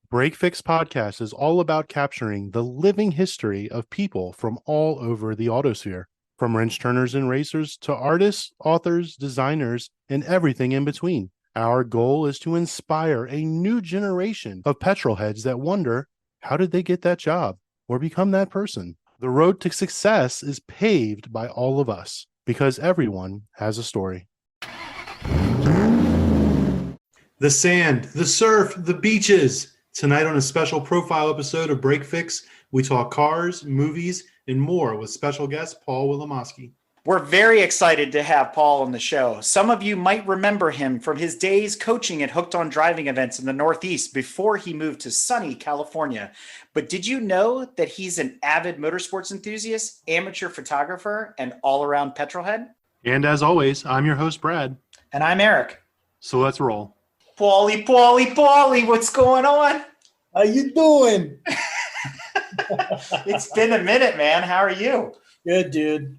Break Fix Podcast is all about capturing the living history of people from all over the autosphere, from wrench turners and racers to artists, authors, designers, and everything in between. Our goal is to inspire a new generation of petrolheads that wonder, how did they get that job or become that person? The road to success is paved by all of us because everyone has a story. The sand, the surf, the beaches. Tonight on a special profile episode of Break Fix, we talk cars, movies, and more with special guest Paul Wilamoski. We're very excited to have Paul on the show. Some of you might remember him from his days coaching at Hooked on Driving events in the Northeast before he moved to sunny California. But did you know that he's an avid motorsports enthusiast, amateur photographer, and all-around petrolhead? And as always, I'm your host, Brad. And I'm Eric. So let's roll. Paulie, what's going on? How you doing? It's been a minute, man. How are you? Good, dude.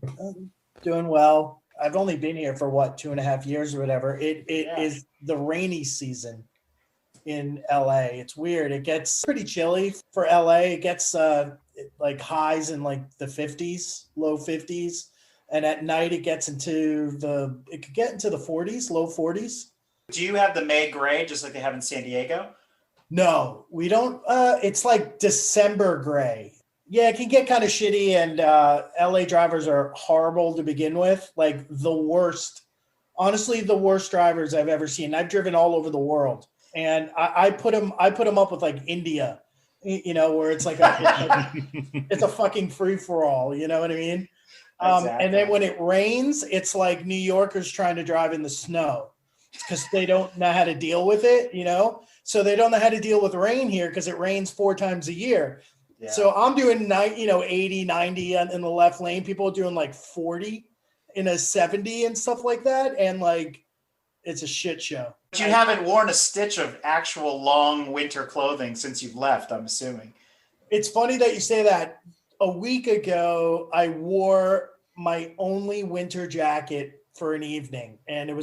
Doing well. I've only been here for 2.5 years or whatever. It is the rainy season in LA. It's weird. It gets pretty chilly for LA. It gets like highs in like the 50s, low 50s. And at night it could get into the 40s, low 40s. Do you have the May gray just like they have in San Diego? No, we don't. It's like December gray. Yeah, it can get kind of shitty, and LA drivers are horrible to begin with. Like the worst, honestly, the worst drivers I've ever seen. I've driven all over the world, and I put them up with like India, you know, where it's like it's a fucking free for all. You know what I mean? Exactly. And then when it rains, it's like New Yorkers trying to drive in the snow because they don't know how to deal with it. You know, so they don't know how to deal with rain here because it rains 4 times a year. Yeah. So I'm doing 80, 90 in the left lane. People are doing like 40 in a 70 and stuff like that. And like, it's a shit show. But you haven't worn a stitch of actual long winter clothing since you've left, I'm assuming. It's funny that you say that. A week ago, I wore my only winter jacket for an evening. And I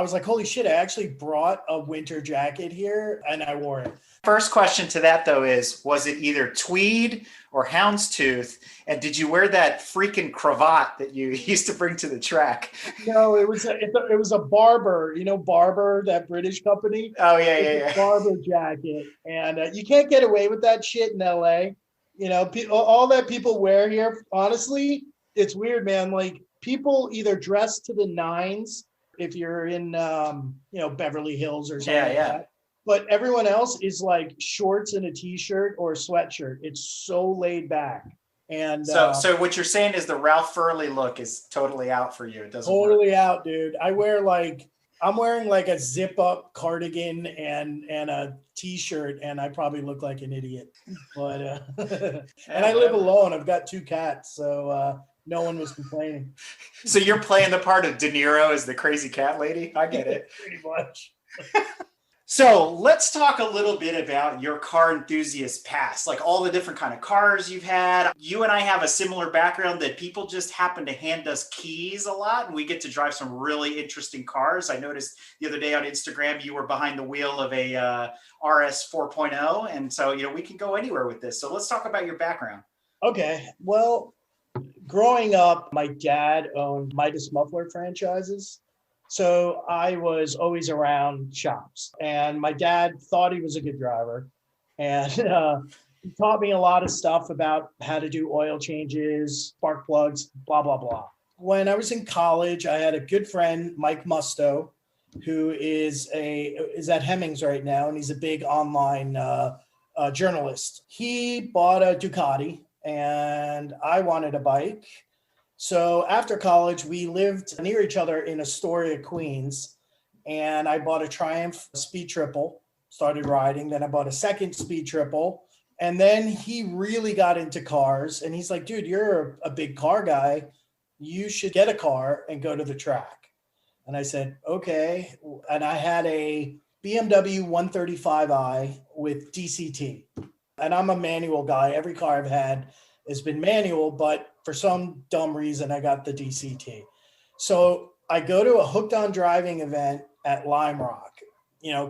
was like, holy shit, I actually brought a winter jacket here and I wore it. First question to that, though, was it either tweed or houndstooth? And did you wear that freaking cravat that you used to bring to the track? No, it was a Barber, Barber, that British company. Oh, yeah. Barber jacket. And you can't get away with that shit in LA. You know, all that people wear here, honestly, it's weird, man. Like people either dress to the nines if you're in, Beverly Hills or something like that. But everyone else is like shorts and a t-shirt or a sweatshirt. It's so laid back. And so what you're saying is the Ralph Furley look is totally out for you. It doesn't totally work. Out, dude. I'm wearing like a zip up cardigan and a t-shirt, and I probably look like an idiot. But and I live alone. I've got 2 cats, so no one was complaining. So you're playing the part of De Niro as the crazy cat lady? I get it. Pretty much. So let's talk a little bit about your car enthusiast past, like all the different kind of cars you've had. You and I have a similar background that people just happen to hand us keys a lot, and we get to drive some really interesting cars. I noticed the other day on Instagram, you were behind the wheel of a RS 4.0. And so, we can go anywhere with this. So let's talk about your background. Okay. Well, growing up, my dad owned Midas Muffler franchises. So I was always around shops, and my dad thought he was a good driver, and he taught me a lot of stuff about how to do oil changes, spark plugs, blah, blah, blah. When I was in college, I had a good friend, Mike Musto, who is at Hemmings right now, and he's a big online journalist. He bought a Ducati, and I wanted a bike. So after college, we lived near each other in Astoria, Queens, and I bought a Triumph Speed Triple, started riding. Then I bought a second Speed Triple, and then he really got into cars, and he's like, dude, you're a big car guy. You should get a car and go to the track. And I said, okay. And I had a BMW 135i with DCT, and I'm a manual guy. Every car I've had has been manual, but for some dumb reason, I got the DCT. So I go to a Hooked on Driving event at Lime Rock.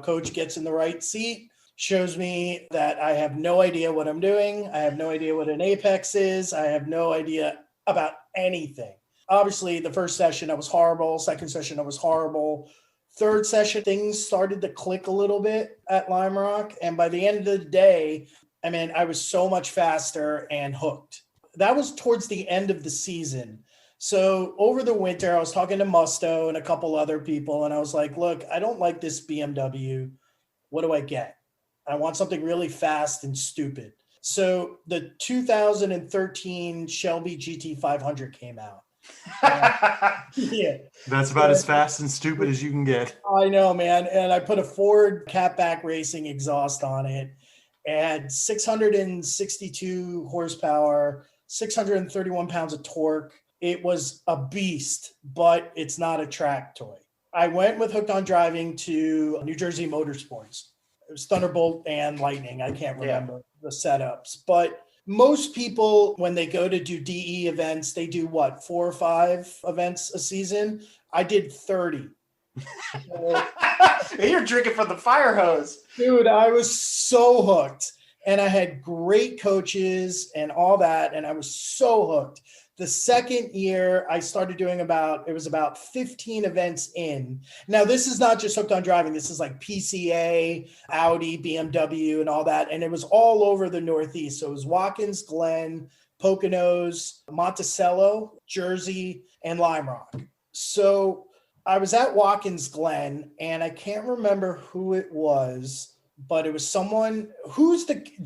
Coach gets in the right seat. shows me that I have no idea what I'm doing. I have no idea what an apex is. I have no idea about anything. Obviously, the first session I was horrible. Second session I was horrible. Third session, things started to click a little bit at Lime Rock. And by the end of the day, I mean, I was so much faster and hooked. That was towards the end of the season. So over the winter, I was talking to Musto and a couple other people, and I was like, look, I don't like this BMW. What do I get? I want something really fast and stupid. So the 2013 Shelby GT500 came out. Yeah. That's about as fast and stupid as you can get. I know, man. And I put a Ford Catback Racing exhaust on it and 662 horsepower, 631 pounds of torque. It was a beast, but it's not a track toy. I went with Hooked on Driving to New Jersey Motorsports. It was Thunderbolt and Lightning. I can't remember the setups, but most people, when they go to do DE events, they do what, 4 or 5 events a season? I did 30. You're drinking from the fire hose. Dude, I was so hooked. And I had great coaches and all that. And I was so hooked. The second year, I started doing about 15 events in. Now, this is not just Hooked on Driving. This is like PCA, Audi, BMW, and all that. And it was all over the Northeast. So it was Watkins Glen, Poconos, Monticello, Jersey, and Lime Rock. So I was at Watkins Glen, and I can't remember who it was, but it was someone.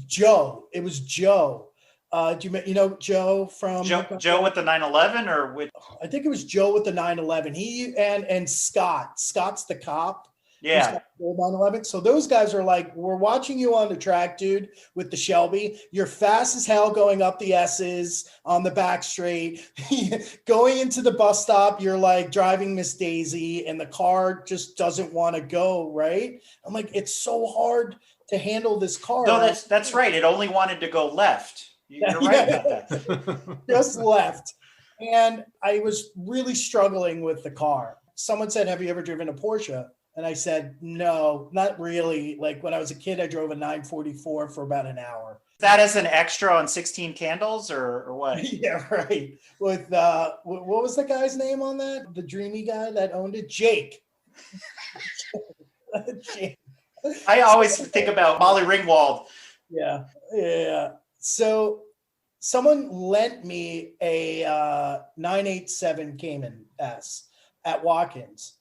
Joe? It was Joe. Do you know Joe from Joe with the 911 or with? I think it was Joe with the 911. He and Scott. Scott's the cop. Yeah. 911. So those guys are like, we're watching you on the track, dude, with the Shelby. You're fast as hell going up the S's on the back straight. Going into the bus stop, you're like driving Miss Daisy, and the car just doesn't want to go, right? I'm like, it's so hard to handle this car. No, that's right. It only wanted to go left. You're right about that. Just left. And I was really struggling with the car. Someone said, have you ever driven a Porsche? And I said, no, not really. Like when I was a kid, I drove a 944 for about an hour. That as an extra on 16 Candles or what? Yeah, right. With what was the guy's name on that? The dreamy guy that owned it? Jake. Jake. I always think about Molly Ringwald. Yeah. So someone lent me a 987 Cayman S at Watkins.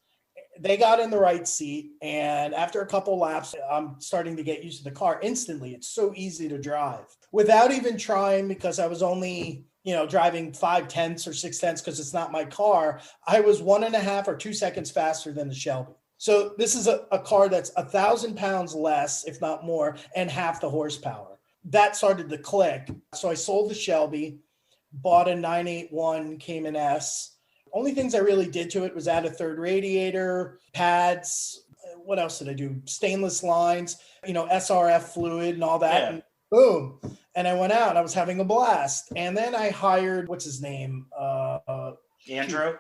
They got in the right seat, and after a couple laps, I'm starting to get used to the car instantly. It's so easy to drive without even trying, because I was only, driving 5/10 or 6/10 because it's not my car. I was 1.5 or 2 seconds faster than the Shelby. So this is a car that's 1,000 pounds less, if not more, and half the horsepower. That started to click. So I sold the Shelby, bought a 981 Cayman S. Only things I really did to it was add a third radiator, pads. What else did I do? Stainless lines, SRF fluid and all that. Yeah. And boom. And I went out. I was having a blast. And then I hired, what's his name? Andrew.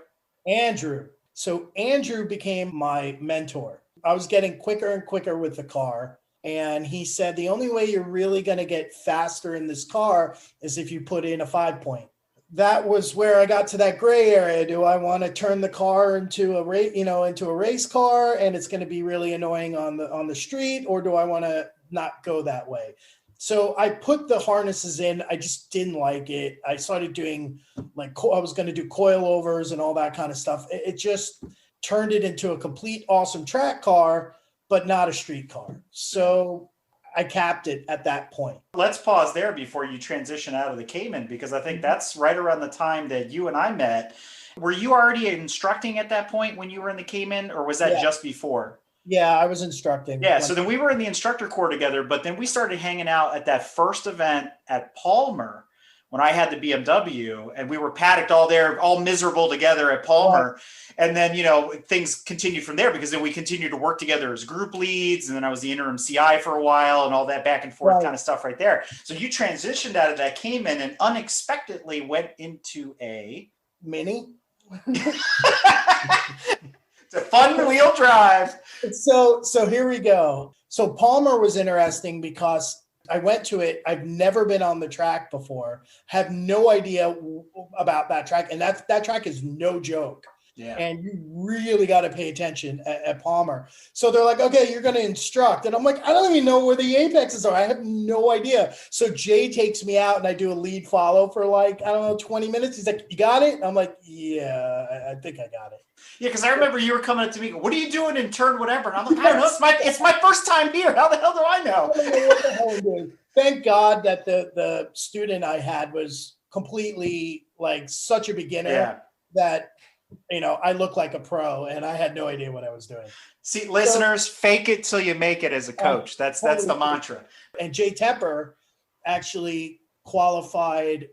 So Andrew became my mentor. I was getting quicker and quicker with the car. And he said, the only way you're really going to get faster in this car is if you put in a 5-point. That was where I got to that gray area. Do I want to turn the car into a race car, and it's going to be really annoying on the street, or do I want to not go that way? So I put the harnesses in. I just didn't like it. I started doing I was going to do coilovers and all that kind of stuff. It just turned it into a complete awesome track car, but not a street car. So I capped it at that point. Let's pause there before you transition out of the Cayman, because I think that's right around the time that you and I met. Were you already instructing at that point when you were in the Cayman, or was that just before? Yeah, I was instructing. Yeah, so then we were in the instructor corps together, but then we started hanging out at that first event at Palmer when I had the BMW, and we were paddocked all there, all miserable together at Palmer. Right. And then, things continued from there, because then we continued to work together as group leads. And then I was the interim CI for a while and all that back and forth kind of stuff right there. So you transitioned out of that Cayman and unexpectedly went into a Mini. It's a fun wheel drive. So here we go. So Palmer was interesting because I went to it. I've never been on the track before. Have no idea about that track, and that track is no joke. Yeah. And you really got to pay attention at Palmer. So they're like, okay, you're going to instruct. And I'm like, I don't even know where the apexes are. I have no idea. So Jay takes me out and I do a lead follow for like, I don't know, 20 minutes. He's like, you got it? I'm like, yeah, I think I got it. Yeah, because I remember you were coming up to me, what are you doing in turn whatever? And I'm like, I don't know. It's my first time here. How the hell do I know? What the hell I'm doing? Thank God that the student I had was completely like such a beginner that, you know, I look like a pro and I had no idea what I was doing. See, listeners, fake it till you make it as a coach. That's the mantra. And Jay Tepper actually qualified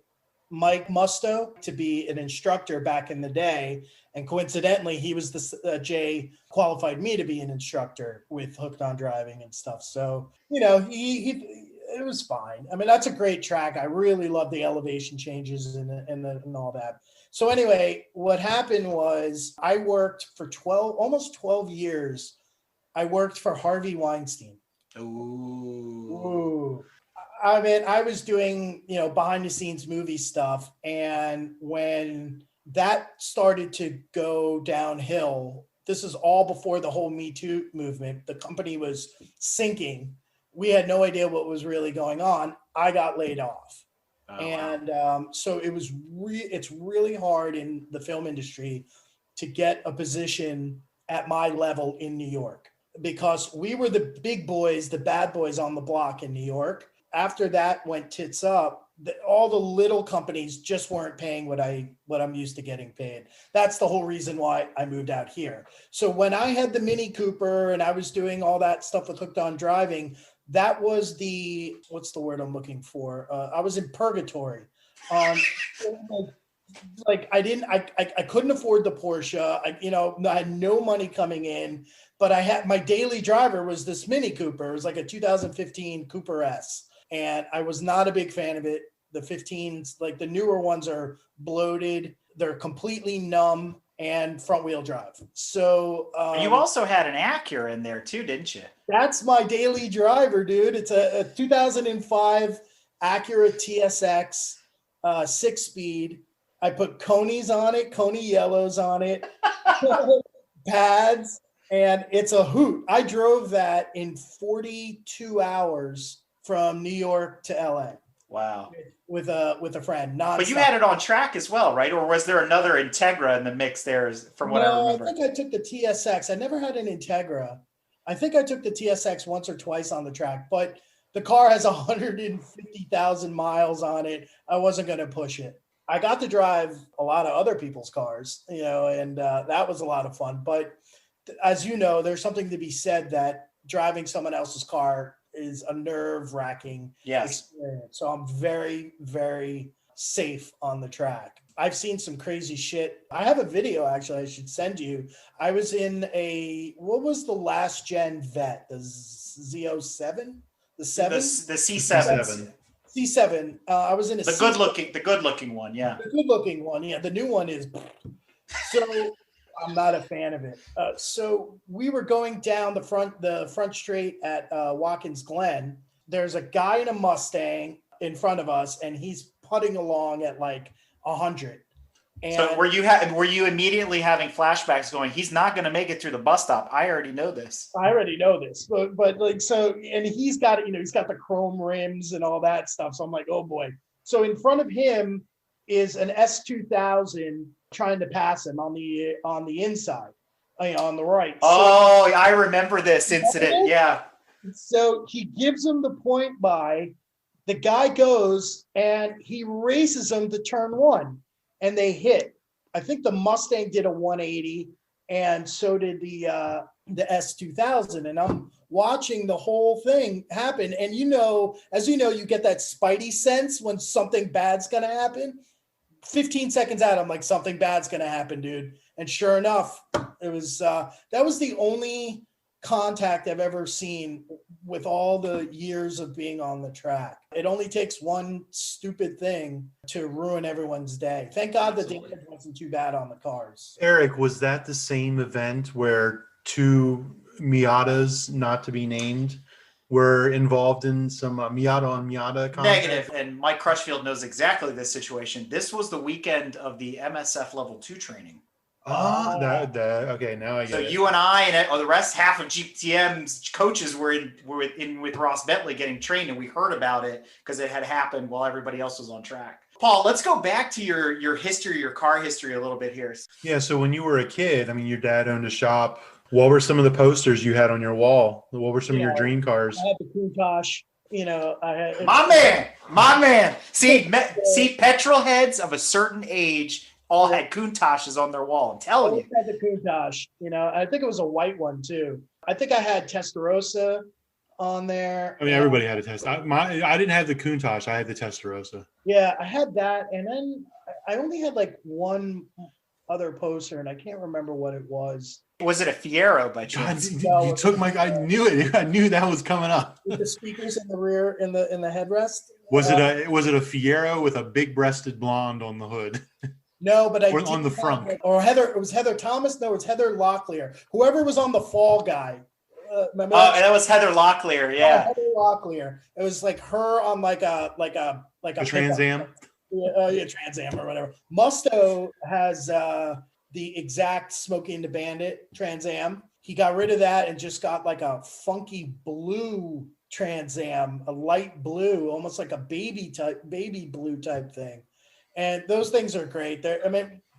Mike Musto to be an instructor back in the day. And coincidentally, he was Jay qualified me to be an instructor with Hooked on Driving and stuff. So, you know, it was fine. I mean, that's a great track. I really love the elevation changes and all that. So anyway, what happened was I worked for almost 12 years. I worked for Harvey Weinstein. Ooh. I mean, I was doing, you know, behind the scenes movie stuff. And when that started to go downhill, this is all before the whole Me Too movement. The company was sinking. We had no idea what was really going on. I got laid off. Oh, and so it's really hard in the film industry to get a position at my level in New York because we were the big boys, the bad boys on the block in New York. After that went tits up, all the little companies just weren't paying what I'm used to getting paid. That's the whole reason why I moved out here. So when I had the Mini Cooper and I was doing all that stuff with Hooked on Driving, that was what's the word I'm looking for? I was in purgatory. Like I couldn't afford the Porsche. I had no money coming in, but I had my daily driver was this Mini Cooper. It was like a 2015 Cooper S. And I was not a big fan of it. The 15s, like the newer ones are bloated. They're completely numb and front wheel drive. So you also had an Acura in there too, didn't you? That's my daily driver, dude. It's a 2005 Acura TSX, 6-speed. I put Coney's on it, Coney yellows on it, pads, and it's a hoot. I drove that in 42 hours from New York to LA. Wow. With a friend. But you had it on track as well, right? Or was there another Integra in the mix there from what I remember? I think I took the TSX. I never had an Integra. I think I took the TSX once or twice on the track, but the car has 150,000 miles on it. I wasn't going to push it. I got to drive a lot of other people's cars, you know, and that was a lot of fun. But as you know, there's something to be said that driving someone else's car is a nerve-wracking experience. So I'm very, very safe on the track. I've seen some crazy shit. I have a video, actually, I should send you. I was in what was the last gen vet? The Z07? The 7? The C7. C7. I was in the good looking one, yeah. The good looking one, yeah. The new one is so I'm not a fan of it. So we were going down the front straight at Watkins Glen. There's a guy in a Mustang in front of us, and he's putting along at like 100. And so were you immediately having flashbacks going, he's not going to make it through the bus stop? I already know this. But like, so, and he's got the chrome rims and all that stuff. So I'm like, oh boy. So in front of him is an S2000 trying to pass him on the inside, on the right. Oh, I remember this incident. Yeah. So he gives him the point by, the guy goes and he races him to turn one, and they hit. I think the Mustang did a 180, and so did the S2000. And I'm watching the whole thing happen. And as you know, you get that spidey sense when something bad's gonna happen. 15 seconds out, I'm like, something bad's gonna happen, dude. And sure enough, it was that was the only contact I've ever seen with all the years of being on the track. It only takes one stupid thing to ruin everyone's day. Thank God the damage wasn't too bad on the cars. Eric, was that the same event where two Miatas, not to be named, were involved in some Miata on Miata contact? Negative. And Mike Crushfield knows exactly this situation. This was the weekend of the MSF Level 2 training. Okay, now I get So it. you and I and the rest, half of GTM's coaches were in with Ross Bentley getting trained, and we heard about it because it had happened while everybody else was on track. Paul, let's go back to your history, your car history a little bit here. Yeah, so when you were a kid, I mean, your dad owned a shop. What were some of the posters you had on your wall? What were some of your dream cars? I had the Countach. I had My man. See, Petrolheads of a certain age all had Countaches on their wall. I'm telling you. I had the Countach. I think it was a white one too. I think I had Testarossa on there. I mean, everybody had a test. I didn't have the Countach. I had the Testarossa. Yeah, I had that, and then I only had like one other poster, and I can't remember what it was. Was it a Fiero by chance? God, you took my. I knew it. I knew that was coming up. With the speakers in the rear, in the headrest. Was it a Fiero with a big-breasted blonde on the hood? No, but or on the front. Or Heather. It was Heather Thomas. No, it's Heather Locklear. Whoever was on the Fall Guy. Remember that was Heather Locklear. Yeah, Heather Locklear. It was like her on like a Trans Am. Yeah, Trans Am or whatever. Musto has the exact Smokey and the Bandit Trans Am. He got rid of that and just got like a funky blue Trans Am, a light blue, almost like a baby blue type thing. And those things are great.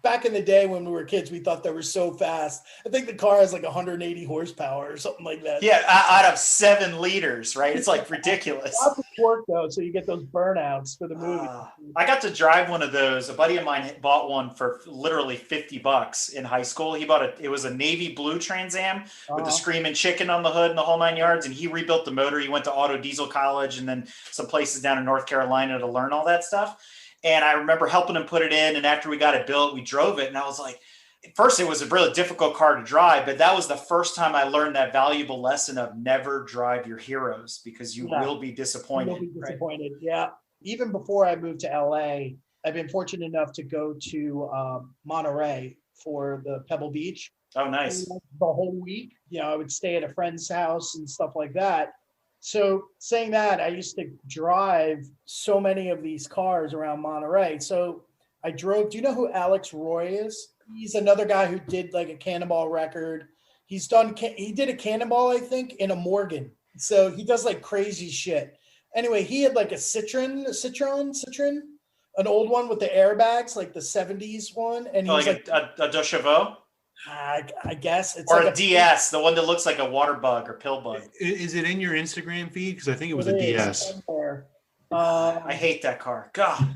Back in the day when we were kids, we thought they were so fast. I think the car has like 180 horsepower or something like that. Yeah, out of 7 liters, right? It's like ridiculous. Lots of torque though, so you get those burnouts for the movie. I got to drive one of those. A buddy of mine bought one for literally $50 in high school. He bought it was a navy blue Trans Am with the Screaming Chicken on the hood and the whole 9 yards. And he rebuilt the motor. He went to Auto Diesel College and then some places down in North Carolina to learn all that stuff. And I remember helping him put it in. And after we got it built, we drove it. And I was like, at first it was a really difficult car to drive, but that was the first time I learned that valuable lesson of never drive your heroes because you will be disappointed. You'll be disappointed. Right? Yeah. Even before I moved to LA, I've been fortunate enough to go to Monterey for the Pebble Beach. Oh, nice. The whole week. I would stay at a friend's house and stuff like that. So saying that, I used to drive so many of these cars around Monterey. So I drove, do you know who Alex Roy is? He's another guy who did like a Cannonball record. He did a Cannonball, I think, in a Morgan. So he does like crazy shit. Anyway, he had like a Citroen, an old one with the airbags, like the 70s one. And he was like a Deux Chevaux? I guess it's or like a DS, the one that looks like a water bug or pill bug. Is it in your Instagram feed? Because I think it was a DS. I hate that car. God,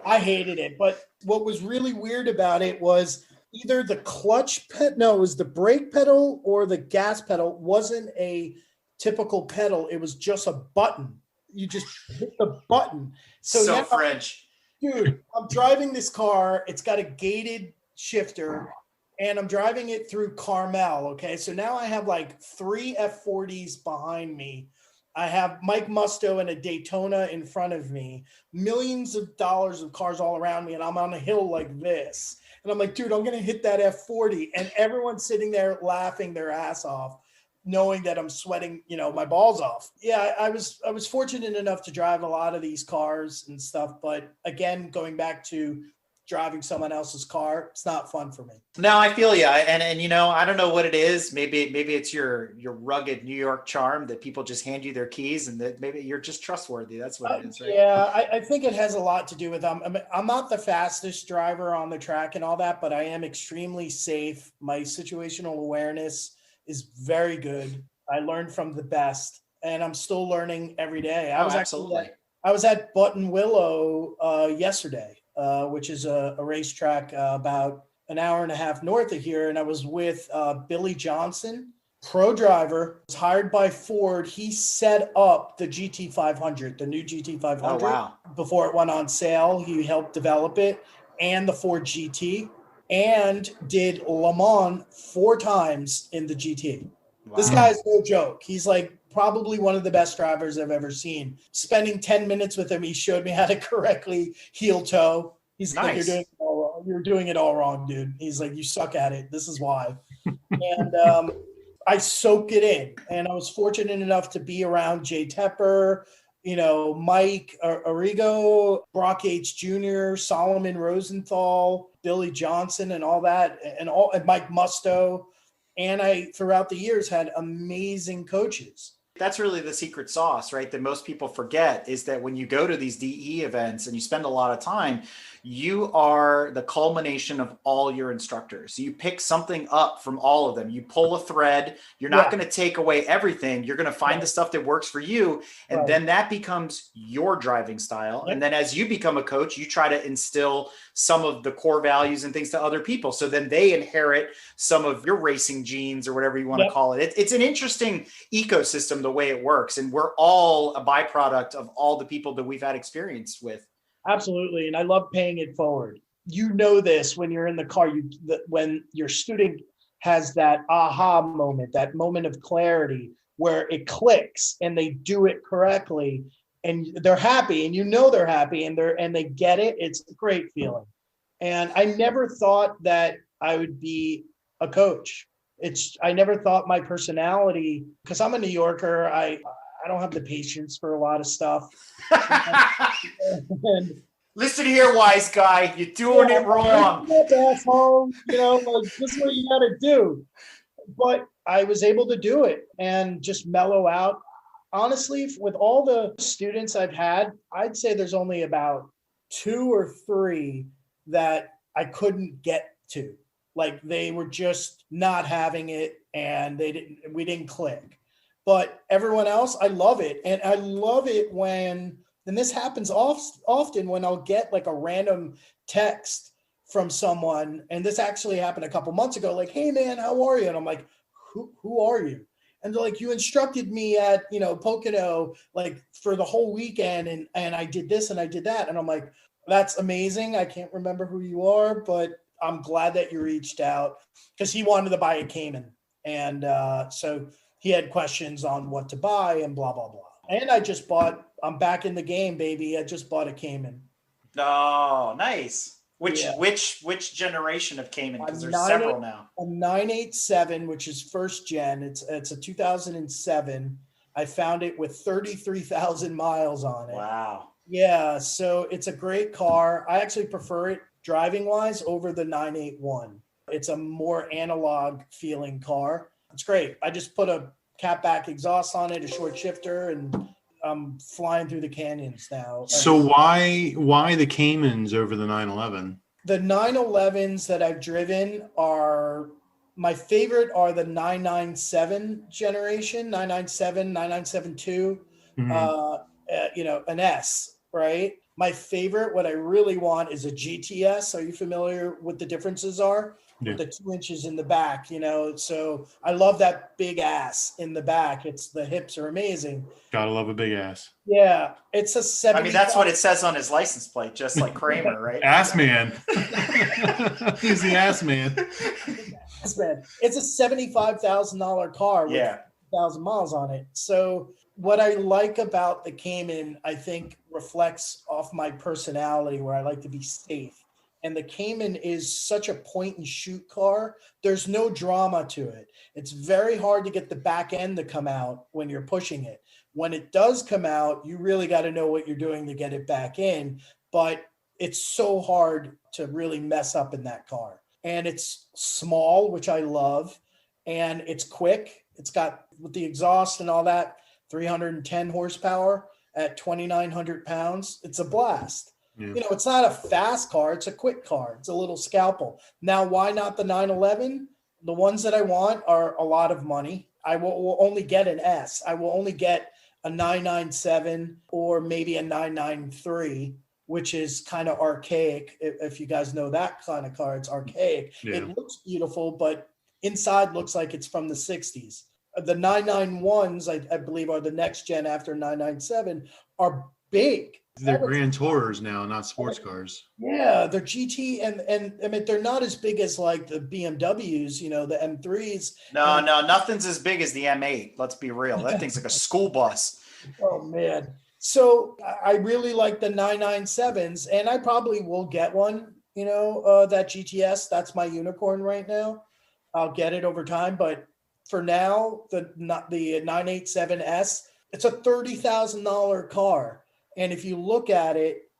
I hated it. But what was really weird about it was either the clutch it was the brake pedal or the gas pedal wasn't a typical pedal. It was just a button. You just hit the button. So now, French. Dude, I'm driving this car. It's got a gated shifter. And I'm driving it through Carmel, okay? So now I have like 3 F40s behind me. I have Mike Musto and a Daytona in front of me. Millions of dollars of cars all around me, and I'm on a hill like this. And I'm like, dude, I'm going to hit that F40. And everyone's sitting there laughing their ass off, knowing that I'm sweating, my balls off. Yeah, I was fortunate enough to drive a lot of these cars and stuff. But again, going back to driving someone else's car, it's not fun for me. No, I feel you. And I don't know what it is. Maybe it's your rugged New York charm that people just hand you their keys and that maybe you're just trustworthy. That's what it is, right? Yeah, I think it has a lot to do with I'm not the fastest driver on the track and all that, but I am extremely safe. My situational awareness is very good. I learned from the best, and I'm still learning every day. I was at Button Willow yesterday. Which is a racetrack about an hour and a half north of here. And I was with Billy Johnson, pro driver, was hired by Ford. He set up the GT500, the new GT500, before it went on sale. He helped develop it, and the Ford GT, and did Le Mans 4 times in the GT. This guy is no joke. He's like probably one of the best drivers I've ever seen. Spending 10 minutes with him, he showed me how to correctly heel toe. He's like, you're doing it all wrong. You're doing it all wrong, dude. He's like, you suck at it. This is why. And I soak it in. And I was fortunate enough to be around Jay Tepper, Mike Arrigo, Brock H. Jr., Solomon Rosenthal, Billy Johnson, and all that, and Mike Musto. And I, throughout the years, had amazing coaches. That's really the secret sauce, right? That most people forget is that when you go to these DE events and you spend a lot of time, you are the culmination of all your instructors. You pick something up from all of them. You pull a thread. You're not going to take away everything. You're going to find the stuff that works for you. And then that becomes your driving style. And then as you become a coach, you try to instill some of the core values and things to other people. So then they inherit some of your racing genes or whatever you want to call it. It's an interesting ecosystem, the way it works. And we're all a byproduct of all the people that we've had experience with. Absolutely. And I love paying it forward. You know this when you're in the car, when your student has that aha moment, that moment of clarity where it clicks and they do it correctly and they're happy and they're happy and they get it. It's a great feeling. And I never thought that I would be a coach. I never thought my personality, because I'm a New Yorker, I don't have the patience for a lot of stuff. Listen here, wise guy, you're doing it wrong. Asshole, this is what you got to do. But I was able to do it and just mellow out. Honestly, with all the students I've had, I'd say there's only about 2 or 3 that I couldn't get to. Like they were just not having it and we didn't click. But everyone else, I love it. And I love it when, and this happens often when I'll get like a random text from someone. And this actually happened a couple months ago, like, hey man, how are you? And I'm like, who are you? And they're like, you instructed me at, Pocono, like for the whole weekend. And I did this and I did that. And I'm like, that's amazing. I can't remember who you are, but I'm glad that you reached out, because he wanted to buy a Cayman. And so he had questions on what to buy and blah, blah, blah. And I'm back in the game, baby. I just bought a Cayman. Oh, nice. Which generation of Cayman? Because there's several now. A 987, which is first gen. It's a 2007. I found it with 33,000 miles on it. Wow. Yeah, so it's a great car. I actually prefer it driving-wise over the 981. It's a more analog feeling car. It's great. I just put a catback exhaust on it, a short shifter, and I'm flying through the canyons now. So why the Caymans over the 911? The 911s that I've driven are my favorite are the 997 generation, 997, 9972, an S, right? My favorite, what I really want is a GTS. Are you familiar with the differences are? Yeah. The 2 inches in the back, so I love that big ass in the back. The hips are amazing. Gotta love a big ass. Yeah. It's a 70. I mean, that's what it says on his license plate, just like Kramer, right? Ass man. He's the ass man. Ass man. It's a $75,000 car with 1,000 miles on it. So what I like about the Cayman, I think reflects off my personality, where I like to be safe. And the Cayman is such a point and shoot car. There's no drama to it. It's very hard to get the back end to come out when you're pushing it. When it does come out, you really got to know what you're doing to get it back in. But it's so hard to really mess up in that car. And it's small, which I love. And it's quick. It's got, with the exhaust and all that, 310 horsepower at 2,900 pounds. It's a blast. Yeah. It's not a fast car. It's a quick car. It's a little scalpel. Now, why not the 911? The ones that I want are a lot of money. I will only get an S. I will only get a 997 or maybe a 993, which is kind of archaic. If you guys know that kind of car, it's archaic. Yeah. It looks beautiful, but inside looks like it's from the 60s. The 991s, I believe, are the next gen after 997, are big. They're Grand Tours now, not sports cars. Yeah, they're GT and I mean they're not as big as like the BMWs, the M3s. No, nothing's as big as the M8. Let's be real. That thing's like a school bus. Oh man. So I really like the 997s and I probably will get one, that GTS. That's my unicorn right now. I'll get it over time, but for now, the 987S, it's a $30,000 car. And if you look at it,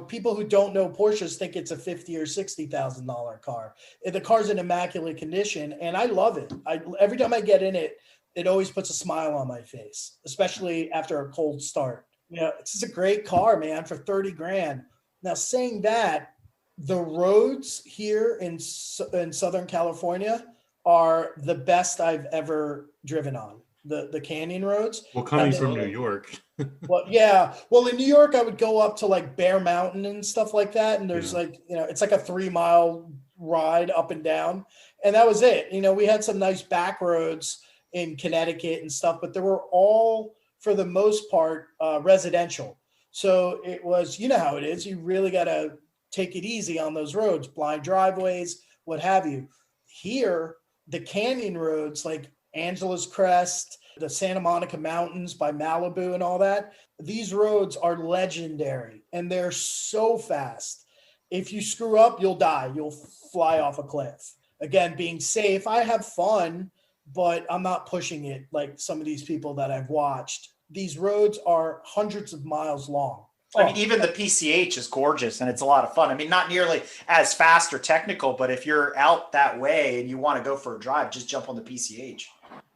people who don't know Porsches think it's a $50,000 or $60,000 car. The car's in immaculate condition, and I love it. Every time I get in it, it always puts a smile on my face, especially after a cold start. It's just a great car, man, for 30 grand. Now, saying that, the roads here in Southern California are the best I've ever driven on. The canyon roads. Well, coming from New York. Well, yeah. Well, in New York, I would go up to like Bear Mountain and stuff like that. And there's it's like a 3-mile ride up and down. And that was it. We had some nice back roads in Connecticut and stuff, but they were all, for the most part, residential. So it was, how it is. You really got to take it easy on those roads, blind driveways, what have you. Here, the canyon roads, like Angeles Crest, the Santa Monica Mountains by Malibu and all that, these roads are legendary and they're so fast. If you screw up, you'll die. You'll fly off a cliff. Again, being safe, I have fun, but I'm not pushing it like some of these people that I've watched. These roads are hundreds of miles long. I mean, even the PCH is gorgeous and it's a lot of fun. I mean, not nearly as fast or technical, but if you're out that way and you want to go for a drive, just jump on the PCH.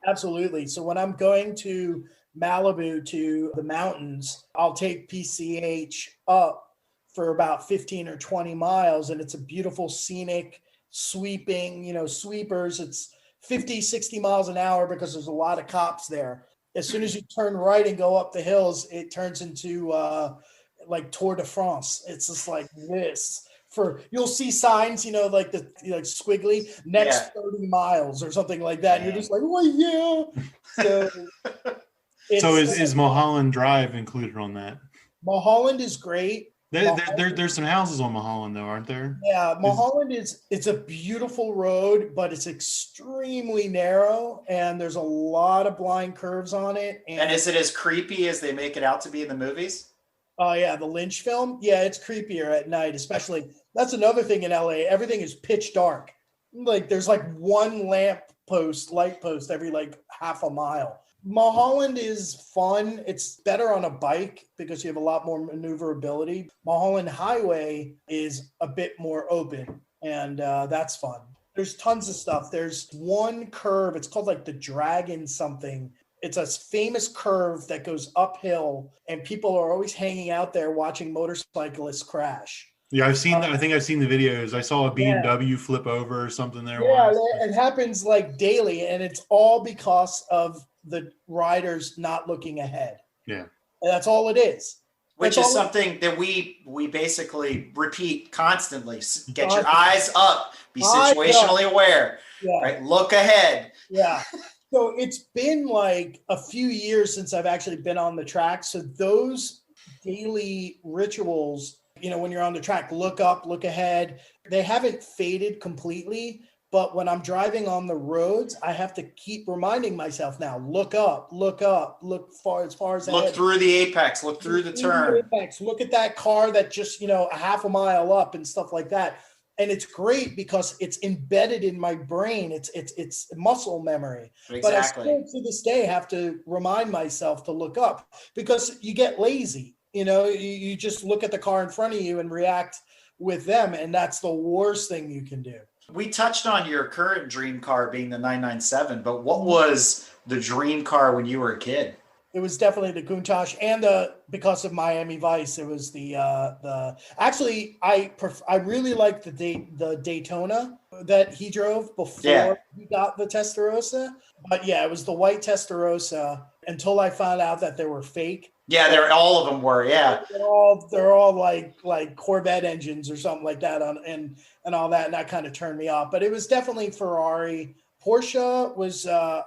Absolutely. So when I'm going to Malibu to the mountains, I'll take PCH up for about 15 or 20 miles. And it's a beautiful scenic sweeping, sweepers. It's 50, 60 miles an hour because there's a lot of cops there. As soon as you turn right and go up the hills, it turns into like Tour de France. It's just like this. You'll see signs, like the squiggly next 30 miles or something like that. And you're just like, well, yeah. So is Mulholland Drive included on that? Mulholland is great. There's some houses on Mulholland though, aren't there? Yeah, Mulholland it's a beautiful road, but it's extremely narrow and there's a lot of blind curves on it. And is it as creepy as they make it out to be in the movies? Oh yeah, the Lynch film. Yeah, it's creepier at night, especially. That's another thing in LA. Everything is pitch dark. Like there's like one light post every like half a mile. Mulholland is fun. It's better on a bike because you have a lot more maneuverability. Mulholland Highway is a bit more open and that's fun. There's tons of stuff. There's one curve. It's called like the Dragon something. It's a famous curve that goes uphill and people are always hanging out there watching motorcyclists crash. Yeah, I've seen that. I think I've seen the videos. I saw a BMW flip over or something there. Yeah, once. it happens like daily and it's all because of the riders not looking ahead. Yeah. And that's all it is. Which is something that we basically repeat constantly. Get your eyes up. Be situationally aware. Yeah. Right? Look ahead. Yeah. So it's been like a few years since I've actually been on the track. So those daily rituals, when you're on the track, look up, look ahead, they haven't faded completely. But when I'm driving on the roads, I have to keep reminding myself now, look up, look as far as look ahead. Through the apex, look through the turn. Look at that car that just, a half a mile up and stuff like that. And it's great because it's embedded in my brain. It's muscle memory. Exactly. But I still to this day have to remind myself to look up because you get lazy. You just look at the car in front of you and react with them. And that's the worst thing you can do. We touched on your current dream car being the 997, but what was the dream car when you were a kid? It was definitely the Countach, and because of Miami Vice, it was the actually I really liked the Daytona that he drove before he got the Testarossa. But yeah, it was the white Testarossa until I found out that they were fake. Yeah, all of them were. Yeah, they're all like Corvette engines or something like that and all that, and that kind of turned me off. But it was definitely Ferrari. Porsche was I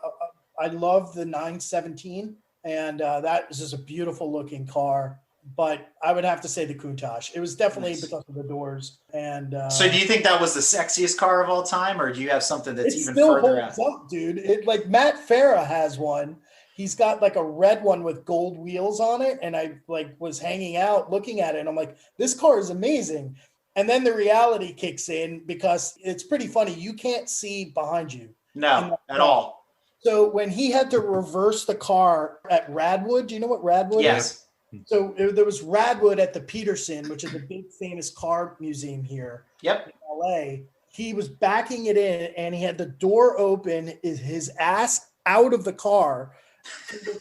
love the 917. And that is just a beautiful looking car. but I would have to say the Countach. It was definitely Nice. because of the doors. And So do you think that was the sexiest car of all time, or do you have something that's it even still further holds out? up, dude. It like Matt Farah has one. He's got like a red one with gold wheels on it, and I like was hanging out looking at it, and I'm like, this car is amazing. And then the reality kicks in because it's pretty funny. You can't see behind you. in No, that at car. all. So when he had to reverse the car at Radwood, do you know what Radwood is? Yes. So there was Radwood at the Peterson, which is a big famous car museum here Yep. in LA. He was backing it in and he had the door open, his ass out of the car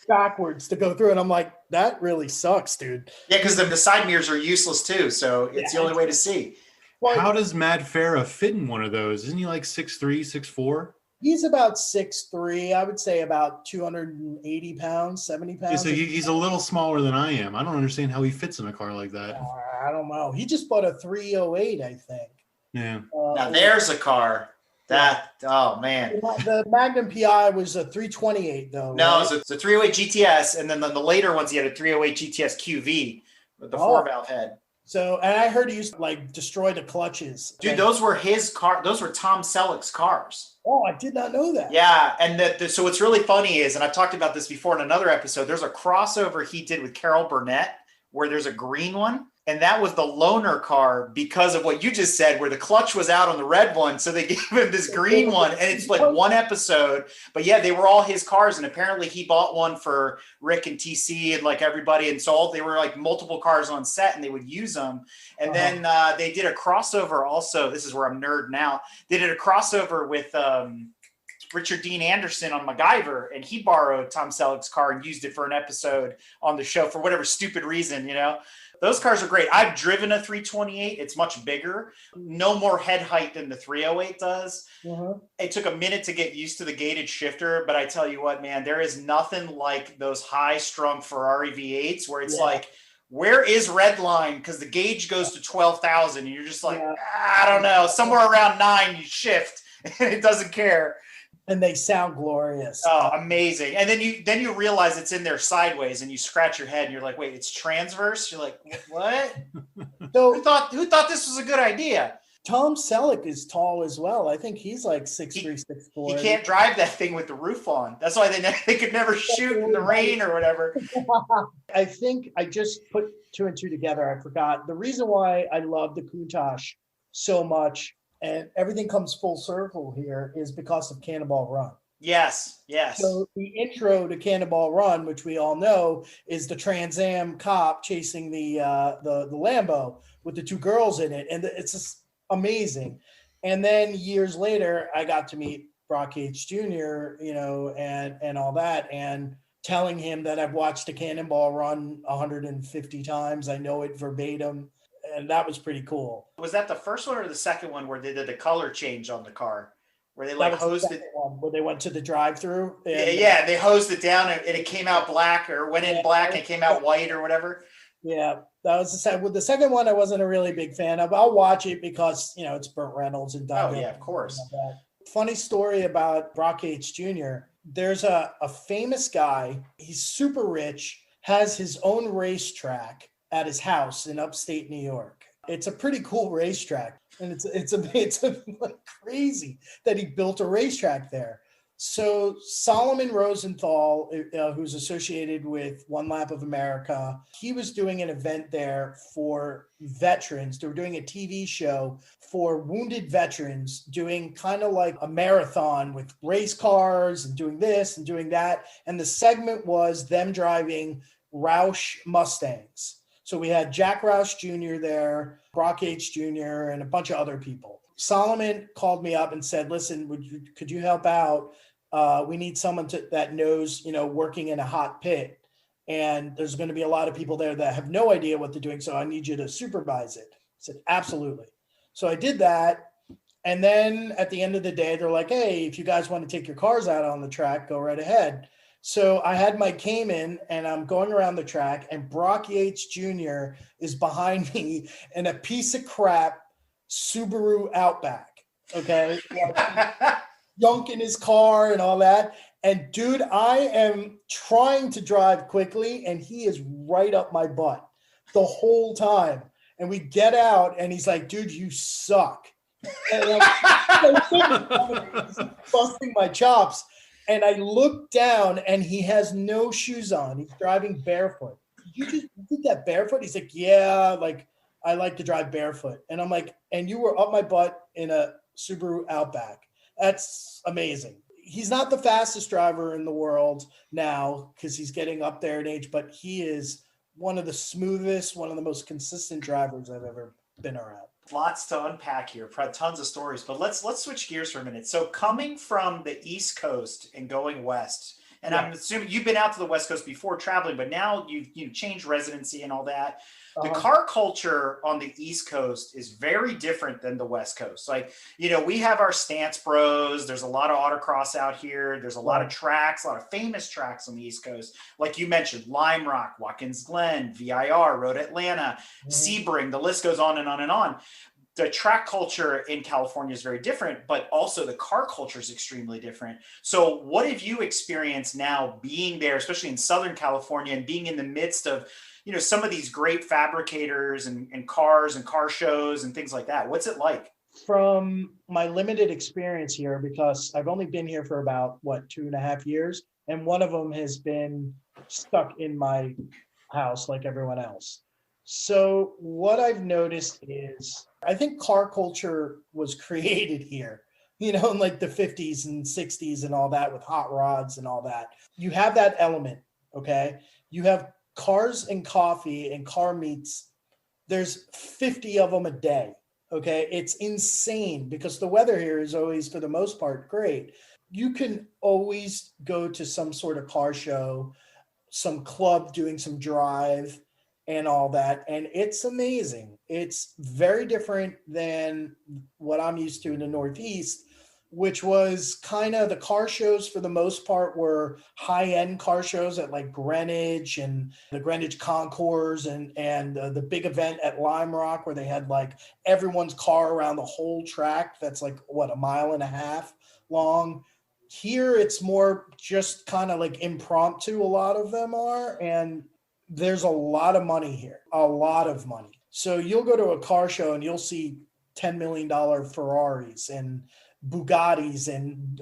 backwards to go through. And I'm like, that really sucks, dude. Yeah, because the side mirrors are useless too, so it's the only way to see. Well, How does Mad Farah fit in one of those? Isn't he like 6'3", 6'4"? he's about 6'3", I would say about 280 pounds, 70 Yeah, pounds. so he's a little smaller than I am. I don't understand how he fits in a car like that. I don't know. He just bought a 308, I think. Yeah. Now there's a car that, oh man. The Magnum PI was a 328 though. No, right? it's a 308 GTS, and then the later ones he had a 308 GTS QV with the 4-valve head. So, and I heard he used to like destroy the clutches. Dude, those were his car. Those were Tom Selleck's cars. Oh, I did not know that. Yeah, and so what's really funny is, and I've talked about this before in another episode, there's a crossover he did with Carol Burnett where there's a green one, and that was the loaner car because of what you just said, where the clutch was out on the red one, so they gave him this green one, and it's like one episode. But yeah, they were all his cars, and apparently he bought one for Rick and TC and like everybody, and so they were like multiple cars on set, and they would use them. And then they did a crossover also. This is where I'm nerding out. They did a crossover with Richard Dean Anderson on MacGyver, and he borrowed Tom Selleck's car and used it for an episode on the show for whatever stupid reason, you know. Those cars are great. I've driven a 328. It's much bigger, no more head height than the 308 does. It took a minute to get used to the gated shifter, but I tell you what, man, there is nothing like those high-strung Ferrari V8s where it's like, where is redline? Because the gauge goes to 12,000, and you're just like, I don't know, somewhere around 9 you shift, and it doesn't care. And they sound glorious. Oh, amazing. And then you realize it's in there sideways, and you scratch your head and you're like, wait, it's transverse? You're like, what? So Who thought this was a good idea? Tom Selleck is tall as well. I think he's like 6'3", 6'4". He can't drive that thing with the roof on. That's why they could never shoot in the rain or whatever. I think I just put two and two together. I forgot. The reason why I love the Countach so much, and everything comes full circle here, is because of Cannonball Run. Yes. So the intro to Cannonball Run, which we all know, is the Trans Am cop chasing the Lambo with the two girls in it, and it's just amazing. And then years later, I got to meet Brock H. Jr., you know, and all that, and telling him that I've watched the Cannonball Run 150 times. I know it verbatim. And that was pretty cool. Was that the first one or the second one where they did the color change on the car? Where they like hosed it? Where they went to the drive-through. Yeah, they hosed it down and it came out black, or went in black and it came out white or whatever. Yeah, that was the second. With the second one, I wasn't a really big fan of. I'll watch it because, you know, it's Burt Reynolds and Doug. Oh, yeah, of course. Funny story about Brock H. Jr. There's a famous guy. He's super rich, has his own racetrack at his house in upstate New York. It's a pretty cool racetrack, and it's like crazy that he built a racetrack there. So Solomon Rosenthal, who's associated with One Lap of America, he was doing an event there for veterans. They were doing a TV show for wounded veterans, doing kind of like a marathon with race cars and doing this and doing that. And the segment was them driving Roush Mustangs. So we had Jack Roush Jr. there, Brock H. Jr., and a bunch of other people. Solomon called me up and said, listen, could you help out? We need someone that knows, you know, working in a hot pit. And there's going to be a lot of people there that have no idea what they're doing. So I need you to supervise it. I said, absolutely. So I did that. And then at the end of the day, they're like, hey, if you guys want to take your cars out on the track, go right ahead. So I had my Cayman and I'm going around the track, and Brock Yates Jr. is behind me in a piece of crap Subaru Outback. Okay. Junk in his car and all that. And dude, I am trying to drive quickly and he is right up my butt. the whole time. And we get out and he's like, dude, you suck. And I'm busting my chops. And I look down and he has no shoes on. He's driving barefoot. You just did that barefoot? He's like, yeah, like I like to drive barefoot. And I'm like, and you were up my butt in a Subaru Outback. That's amazing. He's not the fastest driver in the world now because he's getting up there in age, but he is one of the smoothest, one of the most consistent drivers I've ever been around. Lots to unpack here, tons of stories, but let's switch gears for a minute. So coming from the East Coast and going west, and Yeah. I'm assuming you've been out to the West Coast before traveling, but now you've changed residency and all that. The car culture on the East Coast is very different than the West Coast. Like, we have our stance bros. There's a lot of autocross out here. There's a lot of tracks, a lot of famous tracks on the East Coast. Like you mentioned, Lime Rock, Watkins Glen, VIR, Road Atlanta, Sebring, the list goes on and on and on. The track culture in California is very different, but also the car culture is extremely different. So what have you experienced now being there, especially in Southern California, and being in the midst of some of these great fabricators and cars and car shows and things like that? What's it like? From my limited experience here, because I've only been here for about 2.5 years, and one of them has been stuck in my house like everyone else. So what I've noticed is I think car culture was created here, in like the 50s and 60s and all that, with hot rods and all that. You have that element, okay? You have cars and coffee and car meets. There's 50 of them a day, okay? It's insane because the weather here is always, for the most part, great. You can always go to some sort of car show, some club doing some drive and all that, and it's amazing. It's very different than what I'm used to in the Northeast, which was kind of the car shows for the most part were high-end car shows at like Greenwich and the Greenwich Concours and the big event at Lime Rock where they had like everyone's car around the whole track. That's like, a mile and a half long. Here, it's more just kind of like impromptu, a lot of them are, and there's a lot of money here, a lot of money. So you'll go to a car show and you'll see $10 million Ferraris and Bugattis and,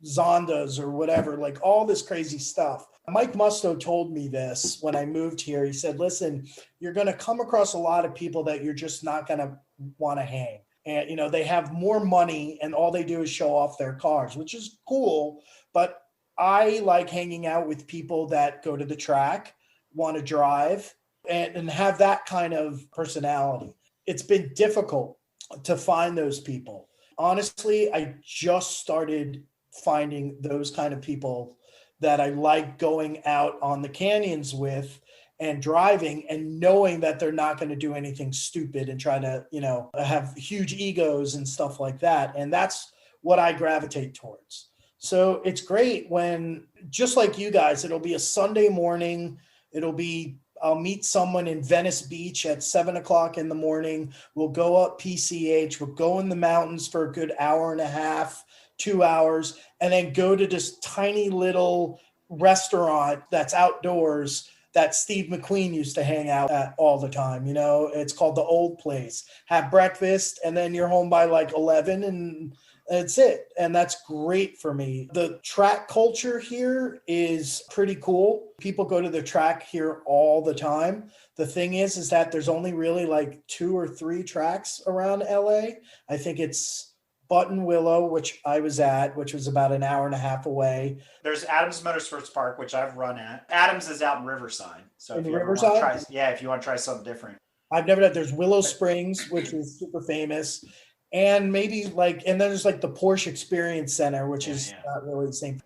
Zondas or whatever, like all this crazy stuff. Mike Musto told me this when I moved here. He said, listen, you're going to come across a lot of people that you're just not going to want to hang. And, they have more money and all they do is show off their cars, which is cool. But I like hanging out with people that go to the track, want to drive, and have that kind of personality. It's been difficult to find those people. Honestly, I just started finding those kind of people that I like going out on the canyons with and driving and knowing that they're not going to do anything stupid and try to, have huge egos and stuff like that. And that's what I gravitate towards. So it's great when, just like you guys, it'll be a Sunday morning. I'll meet someone in Venice Beach at 7:00 in the morning. We'll go up PCH. We'll go in the mountains for a good hour and a half, 2 hours, and then go to this tiny little restaurant that's outdoors that Steve McQueen used to hang out at all the time. It's called the Old Place. Have breakfast, and then you're home by like 11, and that's it. And that's great for me. The track culture here is pretty cool. People go to the track here all the time. The thing is that there's only really like 2 or 3 tracks around LA. I think it's Buttonwillow, which I was at, which was about an hour and a half away. There's Adams Motorsports Park, which I've run at. Adams is out in Riverside. So In if you Riverside? if you want to try something different. I've never done. There's Willow Springs, which is super famous. And maybe and then there's like the Porsche Experience Center, which is not really the same.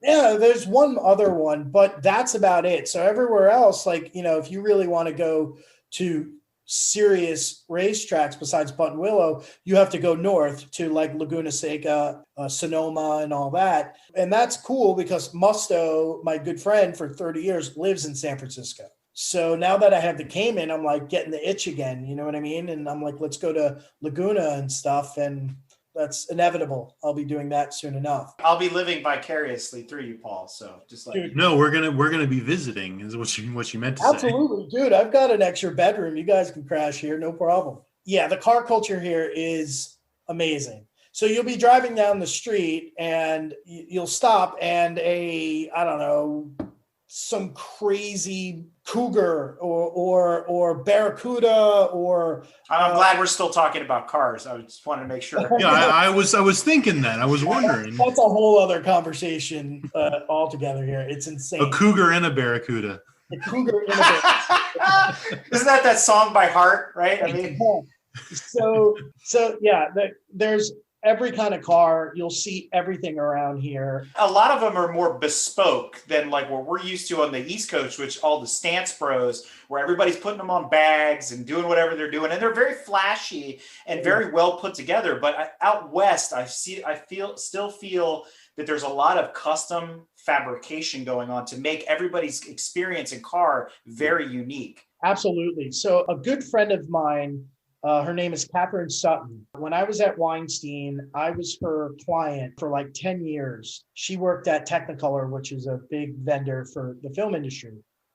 Yeah, there's one other one, but that's about it. So everywhere else, if you really want to go to serious racetracks besides Buttonwillow, you have to go north to like Laguna Seca, Sonoma and all that. And that's cool because Musto, my good friend for 30 years, lives in San Francisco. So now that I have the Cayman, I'm like getting the itch again, you know what I mean? And I'm like, let's go to Laguna and stuff. And That's inevitable. I'll be doing that soon enough. I'll be living vicariously through you, Paul. So just like Dude. No, we're gonna be visiting. Is what you meant to say. Absolutely, dude. I've got an extra bedroom. You guys can crash here, no problem. Yeah, the car culture here is amazing. So you'll be driving down the street and you'll stop and I don't know, some crazy cougar or barracuda or I'm glad we're still talking about cars. I just wanted to make sure. Yeah, I was thinking that. I was wondering. That's a whole other conversation altogether here. It's insane. A cougar and a barracuda. A cougar in a Isn't that song by Heart, right? I mean, so yeah, there's every kind of car. You'll see everything around here. a lot of them are more bespoke than like what we're used to on the East Coast, which all the stance bros, where everybody's putting them on bags and doing whatever they're doing. And they're very flashy and very well put together. But out West, still feel that there's a lot of custom fabrication going on to make everybody's experience in car very unique. Absolutely. So a good friend of mine, her name is Catherine Sutton. When I was at Weinstein, I was her client for like 10 years. She worked at Technicolor, which is a big vendor for the film industry.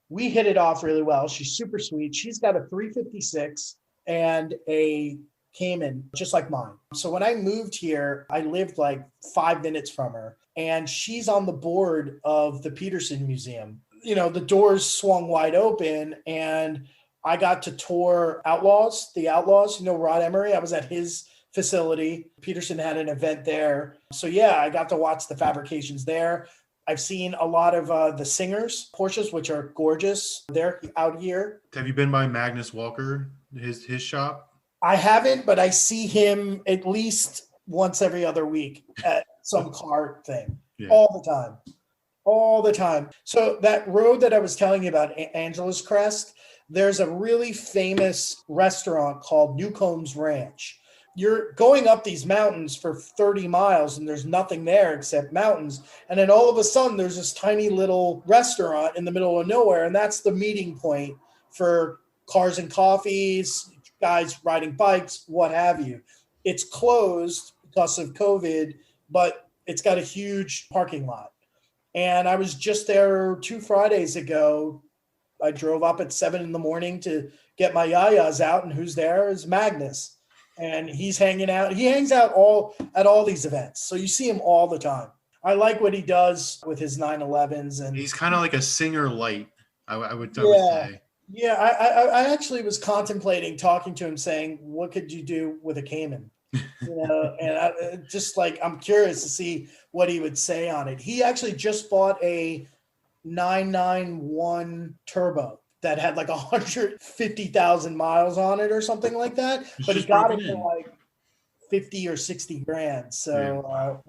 We hit it off really well. She's super sweet. She's got a 356 and a Cayman, just like mine. So when I moved here, I lived like 5 minutes from her, and she's on the board of the Peterson Museum. You know, the doors swung wide open and I got to tour the Outlaws, Rod Emery. I was at his facility. Peterson had an event there. So yeah, I got to watch the fabrications there. I've seen a lot of the Singers, Porsches, which are gorgeous. They're out here. Have you been by Magnus Walker, his shop? I haven't, but I see him at least once every other week at some car thing. Yeah. All the time. So that road that I was telling you about, Angeles Crest, there's a really famous restaurant called Newcomb's Ranch. You're going up these mountains for 30 miles and there's nothing there except mountains. And then all of a sudden there's this tiny little restaurant in the middle of nowhere. And that's the meeting point for cars and coffees, guys riding bikes, what have you. It's closed because of COVID, but it's got a huge parking lot. And I was just there 2 Fridays ago. I drove up at 7 a.m. to get my yayas out, and who's there is Magnus. And he's hanging out. He hangs out at all these events. So you see him all the time. I like what he does with his 911s. And he's kind of like a Singer light, I would say. Yeah, I actually was contemplating talking to him saying, what could you do with a Cayman? I'm curious to see what he would say on it. He actually just bought a 991 turbo that had like 150,000 miles on it or something like that. But he got it for like 50 or 60 grand. So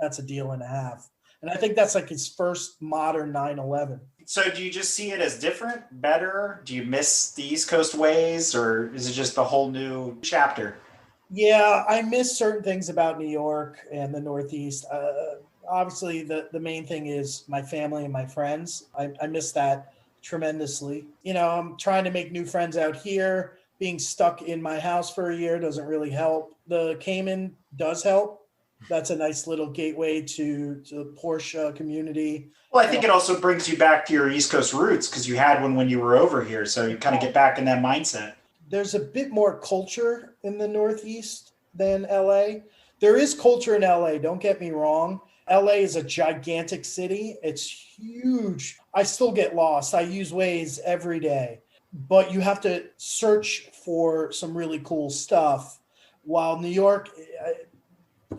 that's a deal and a half. And I think that's like his first modern 911. So do you just see it as different, better? Do you miss the East Coast ways, or is it just a whole new chapter? Yeah, I miss certain things about New York and the Northeast. Obviously, the main thing is my family and my friends. I miss that tremendously. I'm trying to make new friends out here. Being stuck in my house for a year doesn't really help. The Cayman does help. That's a nice little gateway to the Porsche community. Well, I think it also brings you back to your East Coast roots because you had one when you were over here. So you kind of get back in that mindset. There's a bit more culture in the Northeast than LA. There is culture in LA, don't get me wrong. LA is a gigantic city. It's huge. I still get lost. I use Waze every day, but you have to search for some really cool stuff. While New York,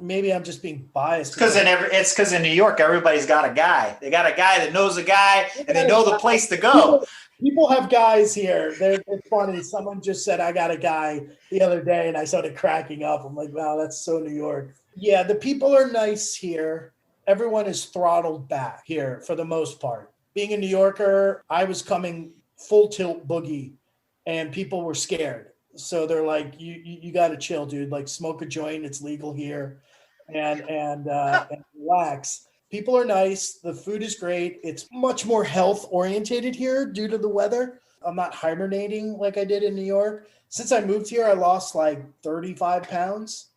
maybe I'm just being biased. It's because in New York, everybody's got a guy. They got a guy that knows a guy, and they know the place to go. People have guys here. It's funny. Someone just said, I got a guy the other day, and I started cracking up. I'm like, wow, that's so New York. Yeah, the people are nice here. Everyone is throttled back here for the most part. Being a New Yorker, I was coming full tilt boogie, and people were scared. So they're like, you got to chill, dude. Like, smoke a joint. It's legal here, and relax. People are nice. The food is great. It's much more health orientated here due to the weather. I'm not hibernating like I did in New York. Since I moved here, I lost like 35 pounds.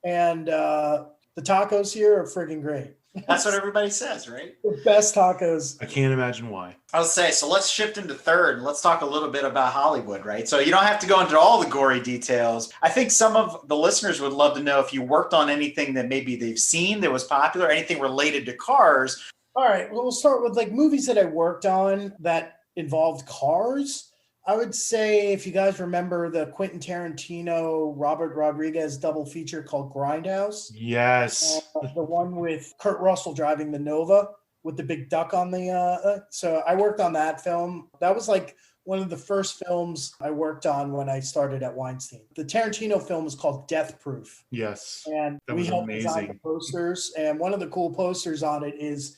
And the tacos here are freaking great. That's what everybody says, right? The best tacos. I can't imagine why. I'll say, so let's shift into third and let's talk a little bit about Hollywood, right? So you don't have to go into all the gory details. I think some of the listeners would love to know if you worked on anything that maybe they've seen that was popular, anything related to cars. All right. Well, we'll start with like movies that I worked on that involved cars. I would say if you guys remember the Quentin Tarantino, Robert Rodriguez double feature called Grindhouse. Yes. The one with Kurt Russell driving the Nova with the big duck on the so I worked on that film. That was like one of the first films I worked on when I started at Weinstein. The Tarantino film is called Death Proof. Yes. And That we was helped design the amazing. posters. And one of the cool posters on it is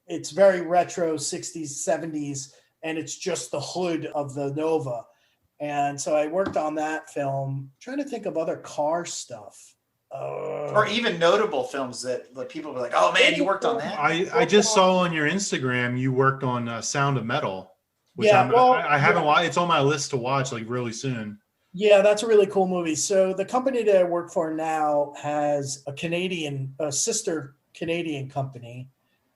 it's very retro 60s, 70s, and it's just the hood of the Nova. And so I worked on that film. I'm trying to think of other car stuff. Or even notable films that people were like, oh man, you worked on that? I just saw on your Instagram you worked on Sound of Metal, which Yeah, I haven't watched. It's on my list to watch like really soon. Yeah, that's a really cool movie. So the company that I work for now has a sister Canadian company,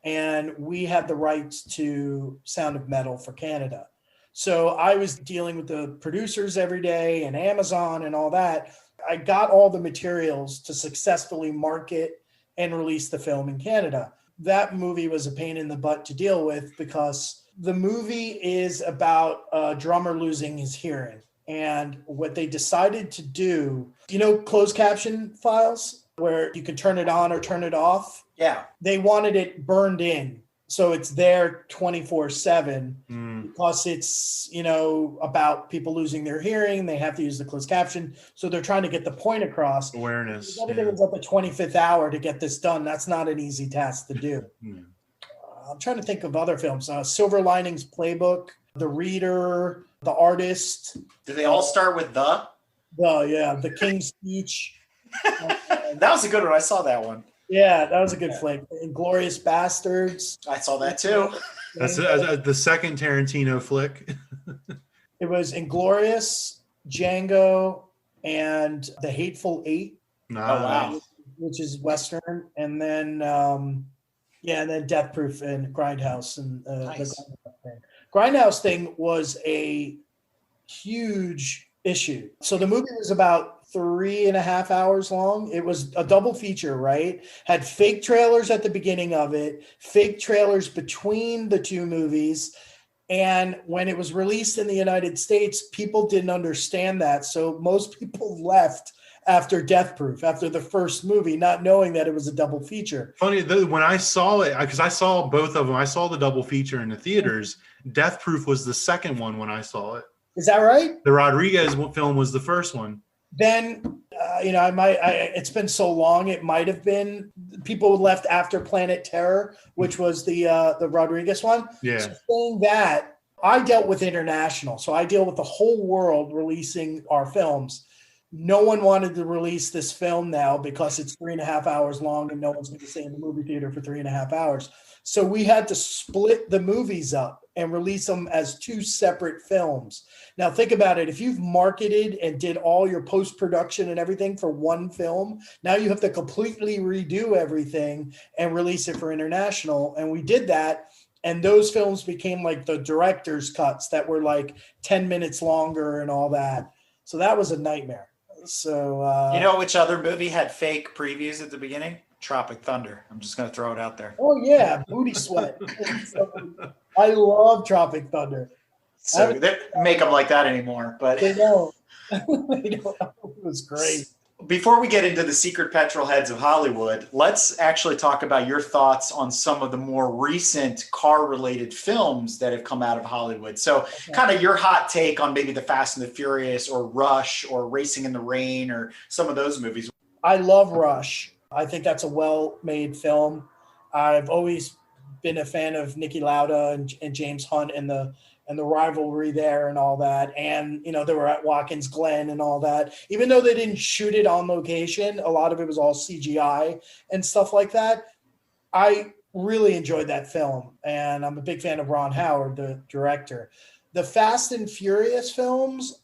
and we had the rights to Sound of Metal for Canada. So I was dealing with the producers every day and Amazon and all that. I got all the materials to successfully market and release the film in Canada. That movie was a pain in the butt to deal with because the movie is about a drummer losing his hearing. And what they decided to do, closed caption files where you can turn it on or turn it off? Yeah. They wanted it burned in. So it's there 24/7 because it's, about people losing their hearing. They have to use the closed caption. So they're trying to get the point across. Awareness. Everything was at the 25th hour to get this done. That's not an easy task to do. I'm trying to think of other films. Silver Linings Playbook, The Reader, The Artist. Did they all start with the? The King's Speech. That was a good one. I saw that one. Yeah, that was a good flick. Inglourious Bastards. I saw that too. That's the second Tarantino flick. It was Inglourious, Django, and The Hateful Eight. Oh, wow. Which is Western. And then, and then Death Proof and Grindhouse. And Nice. the Grindhouse thing was a huge issue. So the movie was about 3.5 hours long. It was a double feature, right? Had fake trailers at the beginning of it, fake trailers between the two movies. And when it was released in the United States, people didn't understand that. So most people left after Death Proof, after the first movie, not knowing that it was a double feature. Funny, when I saw it, because I saw both of them, I saw the double feature in the theaters. Death Proof was the second one when I saw it. Is that right? The Rodriguez film was the first one. Then, it's been so long, it might have been people left after Planet Terror, which was the Rodriguez one. Yeah. So saying that, I dealt with international. So I deal with the whole world releasing our films. No one wanted to release this film now because it's 3.5 hours long and no one's going to stay in the movie theater for 3.5 hours. So we had to split the movies up and release them as two separate films. Now think about it. If you've marketed and did all your post-production and everything for one film, now you have to completely redo everything and release it for international. And we did that. And those films became like the director's cuts that were like 10 minutes longer and all that. So that was a nightmare. So, you know which other movie had fake previews at the beginning? Tropic Thunder. I'm just going to throw it out there. Oh yeah, Booty Sweat. I love Tropic Thunder. So they don't make them like that anymore, but They don't. It was great. Before we get into the secret petrolheads of Hollywood, let's actually talk about your thoughts on some of the more recent car-related films that have come out of Hollywood. So kind of your hot take on maybe the Fast and the Furious or Rush or Racing in the Rain or some of those movies. I love Rush. I think that's a well-made film. I've always been a fan of Niki Lauda and James Hunt and the rivalry there and all that. And, they were at Watkins Glen and all that. Even though they didn't shoot it on location, a lot of it was all CGI and stuff like that. I really enjoyed that film. And I'm a big fan of Ron Howard, the director. The Fast and Furious films,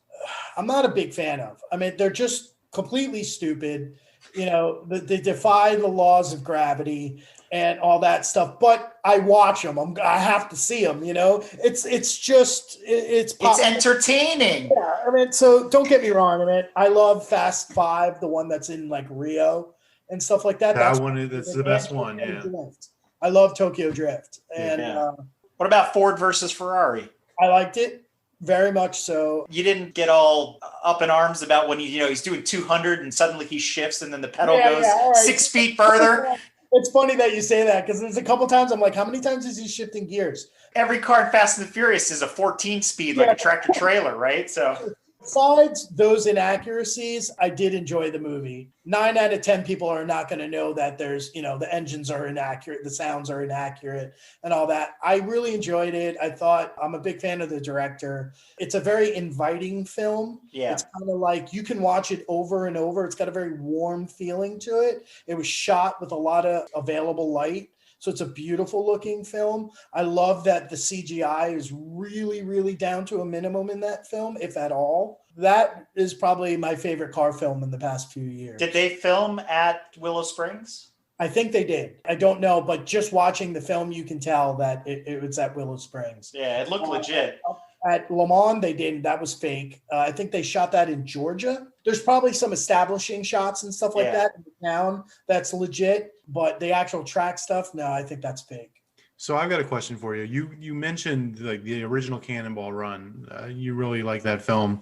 I'm not a big fan of. I mean, they're just completely stupid. they defy the laws of gravity and all that stuff. But I watch them. I have to see them. It's entertaining. Yeah, I mean, so don't get me wrong. I mean, I love Fast Five, the one that's in like Rio and stuff like that. That's the best one. Yeah. Drift. I love Tokyo Drift. And what about Ford versus Ferrari? I liked it very much so. You didn't get all up in arms about when he's doing 200 and suddenly he shifts and then the pedal goes 6 feet further. It's funny that you say that because there's a couple times I'm like, how many times is he shifting gears? Every car in Fast and the Furious is a 14 speed, like a tractor trailer, right? So besides those inaccuracies, I did enjoy the movie. 9 out of 10 people are not going to know that there's, the engines are inaccurate, the sounds are inaccurate and all that. I really enjoyed it. I thought I'm a big fan of the director. It's a very inviting film. Yeah. It's kind of like you can watch it over and over. It's got a very warm feeling to it. It was shot with a lot of available light. So it's a beautiful looking film. I love that the CGI is really, really down to a minimum in that film, if at all. That is probably my favorite car film in the past few years. Did they film at Willow Springs? I think they did. I don't know, but just watching the film, you can tell that it was at Willow Springs. Yeah, it looked legit. At Le Mans, they didn't. That was fake. I think they shot that in Georgia. There's probably some establishing shots and stuff like that in the town that's legit, but the actual track stuff, no, I think that's fake. So I've got a question for you. You mentioned like the original Cannonball Run. You really like that film.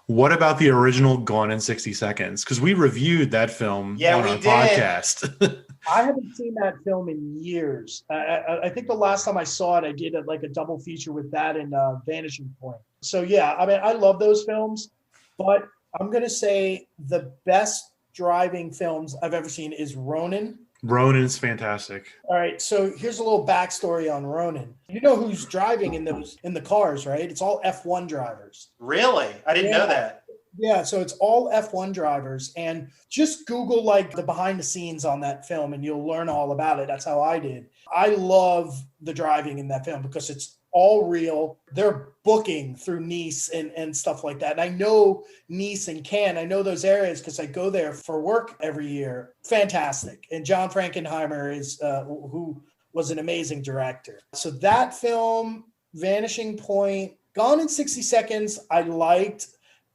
What about the original Gone in 60 Seconds? Because we reviewed that film on our podcast. I haven't seen that film in years. I think the last time I saw it, I did a double feature with that and Vanishing Point. So yeah, I mean, I love those films, but I'm going to say the best driving films I've ever seen is Ronin. Ronin is fantastic. All right, so here's a little backstory on Ronin. You know who's driving in the cars, right? It's all F1 drivers. Really? I didn't know that. Yeah, so it's all F1 drivers, and just Google like the behind the scenes on that film and you'll learn all about it. That's how I did. I love the driving in that film because it's all real. They're booking through Nice and stuff like that. And I know Nice and Cannes. I know those areas because I go there for work every year. Fantastic. And John Frankenheimer is who was an amazing director. So that film, Vanishing Point, Gone in 60 Seconds, I liked.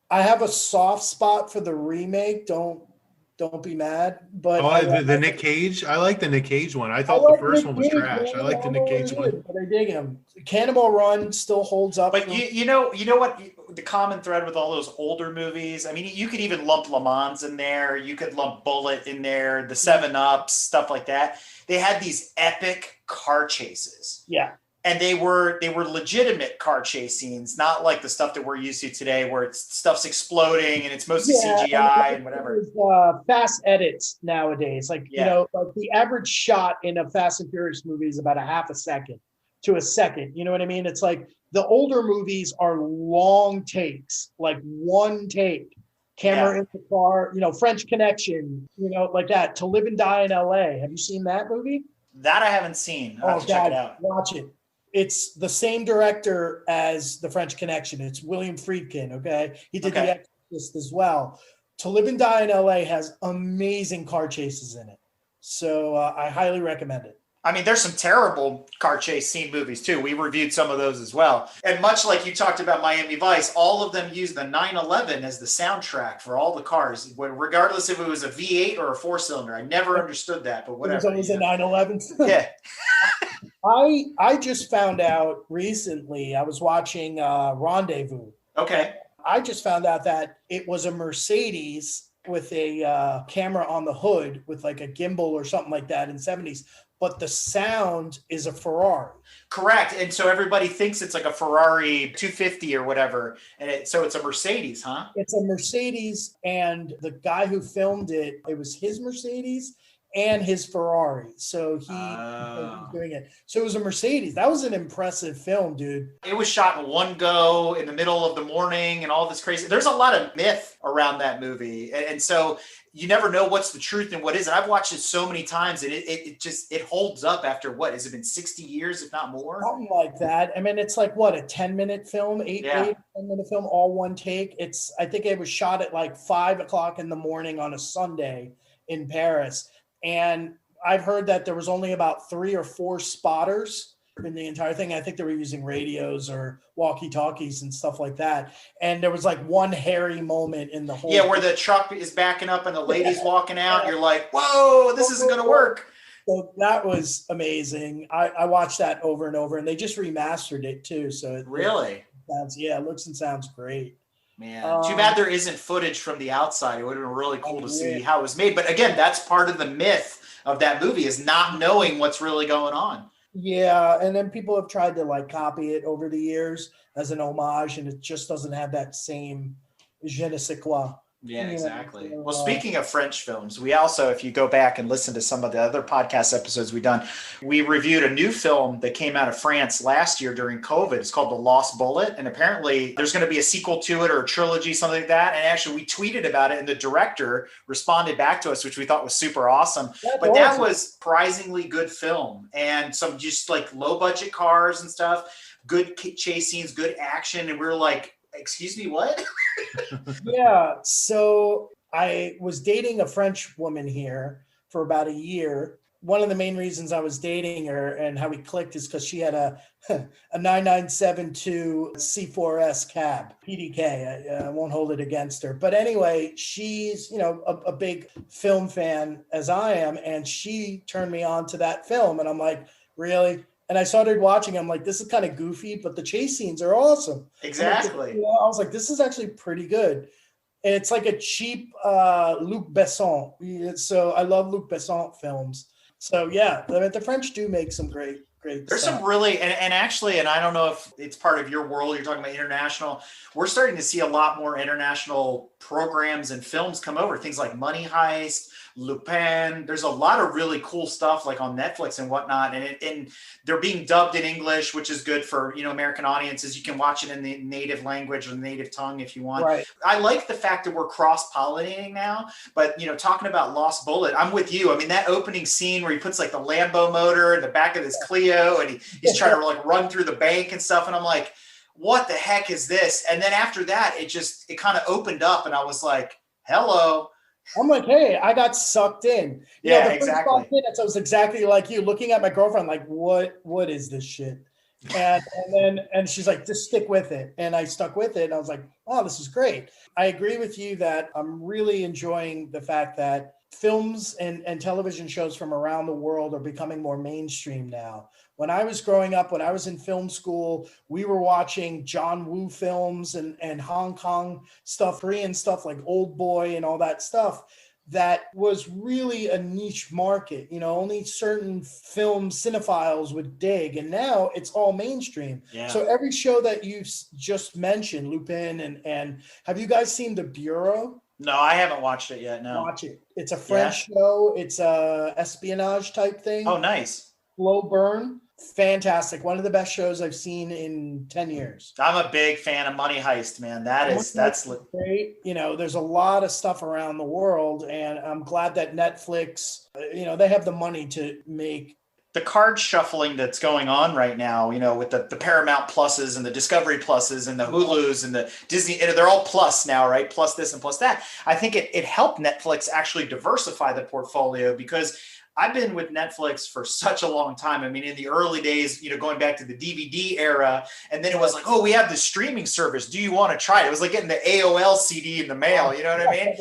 I have a soft spot for the remake. Don't be mad. But the Nick Cage. I like the Nick Cage one. I thought the first one was trash. I like the Nick Cage one. But I dig him. Cannonball Run still holds up. But you know what? The common thread with all those older movies. I mean, you could even lump Le Mans in there. You could lump Bullet in there. The 7-Ups, stuff like that. They had these epic car chases. Yeah. And they were legitimate car chase scenes, not like the stuff that we're used to today, where stuff's exploding and it's mostly CGI and whatever. Fast edits nowadays, like the average shot in a Fast and Furious movie is about a half a second to a second. You know what I mean? It's like the older movies are long takes, like one take, camera in the car. French Connection. Like that. To Live and Die in L.A. Have you seen that movie? That I haven't seen. I'll have to check it out. Watch it. It's the same director as The French Connection. It's William Friedkin, okay? He did The Exorcist as well. To Live and Die in L.A. has amazing car chases in it. So I highly recommend it. I mean, there's some terrible car chase scene movies, too. We reviewed some of those as well. And much like you talked about Miami Vice, all of them use the 911 as the soundtrack for all the cars, regardless if it was a V8 or a four-cylinder. I never understood that, but whatever. It was always a 911. Yeah. I just found out recently, I was watching Rendezvous. Okay. I just found out that it was a Mercedes with a camera on the hood with like a gimbal or something like that in the 70s. But the sound is a Ferrari. Correct. And so everybody thinks it's like a Ferrari 250 or whatever. And so it's a Mercedes, huh? It's a Mercedes. And the guy who filmed it, it was his Mercedes and his Ferrari. So he was doing it. So it was a Mercedes. That was an impressive film, dude. It was shot in one go in the middle of the morning and all this crazy. There's a lot of myth around that movie. And so you never know what's the truth and what isn't. I've watched it so many times and it holds up after what? Has it been 60 years, if not more? Something like that. I mean, it's like what, a 10-minute film, 10-minute film, all one take. I think it was shot at like 5 o'clock in the morning on a Sunday. in Paris. And I've heard that there was only about 3 or 4 spotters in the entire thing. I think they were using radios or walkie-talkies and stuff like that. And there was like one hairy moment in the whole where the truck is backing up and the lady's walking out. And you're like, whoa, this isn't going to work. So that was amazing. I watched that over and over, and they just remastered it too. So it looks and sounds great. Man, too bad there isn't footage from the outside. It would have been really cool to see how it was made. But again, that's part of the myth of that movie, is not knowing what's really going on. Yeah, and then people have tried to like copy it over the years as an homage, and it just doesn't have that same je ne sais quoi. Yeah, exactly. Well, speaking of French films, we also, if you go back and listen to some of the other podcast episodes we've done, we reviewed a new film that came out of France last year during COVID. It's called The Lost Bullet. And apparently there's going to be a sequel to it, or a trilogy, something like that. And actually we tweeted about it, and the director responded back to us, which we thought was super awesome. That was surprisingly good film, and some just like low budget cars and stuff, good chase scenes, good action. And we were like, excuse me, what? Yeah. So I was dating a French woman here for about a year. One of the main reasons I was dating her and how we clicked is because she had a 9972 C4S cab, PDK. I won't hold it against her. But anyway, she's, a big film fan as I am. And she turned me on to that film. And I'm like, really? And I started watching. I'm like, this is kind of goofy, but the chase scenes are awesome. Exactly. I was like, this is actually pretty good. And it's like a cheap Luc Besson. So I love Luc Besson films. So yeah, the French do make some great There's stuff. some really, and actually, and I don't know if it's part of your world, you're talking about international, we're starting to see a lot more international programs and films come over. Things like Money Heist, Lupin. There's a lot of really cool stuff like on Netflix and whatnot. And they're being dubbed in English, which is good for, American audiences. You can watch it in the native language or the native tongue if you want. Right. I like the fact that we're cross-pollinating now, but talking about Lost Bullet, I'm with you. I mean, that opening scene where he puts like the Lambo motor in the back of his Clio, and he's trying to like run through the bank and stuff. And I'm like, what the heck is this? And then after that, it kind of opened up, and I was like, hello. I'm like, hey, I got sucked in. Exactly. 5 minutes, I was exactly like you, looking at my girlfriend, like, what is this shit? And she's like, just stick with it. And I stuck with it. And I was like, oh, this is great. I agree with you that I'm really enjoying the fact that films and television shows from around the world are becoming more mainstream now. When I was growing up, when I was in film school, we were watching John Woo films and Hong Kong stuff, Korean stuff like Old Boy and all that stuff. That was really a niche market. Only certain film cinephiles would dig, and now it's all mainstream. Yeah. So every show that you just mentioned, Lupin, and have you guys seen The Bureau? No, I haven't watched it yet. No. Watch it. It's a French show. It's a espionage type thing. Oh, nice. Slow burn. Fantastic. One of the best shows I've seen in 10 years. I'm a big fan of Money Heist, man. That's great. There's a lot of stuff around the world, and I'm glad that Netflix, they have the money to make. The card shuffling that's going on right now, with the Paramount Pluses and the Discovery Pluses and the Hulus and the Disney, they're all plus now, right? Plus this and plus that. I think it helped Netflix actually diversify the portfolio, because I've been with Netflix for such a long time. I mean, in the early days, going back to the DVD era, and then it was like, oh, we have the streaming service. Do you want to try it? It was like getting the AOL CD in the mail. You know what I mean?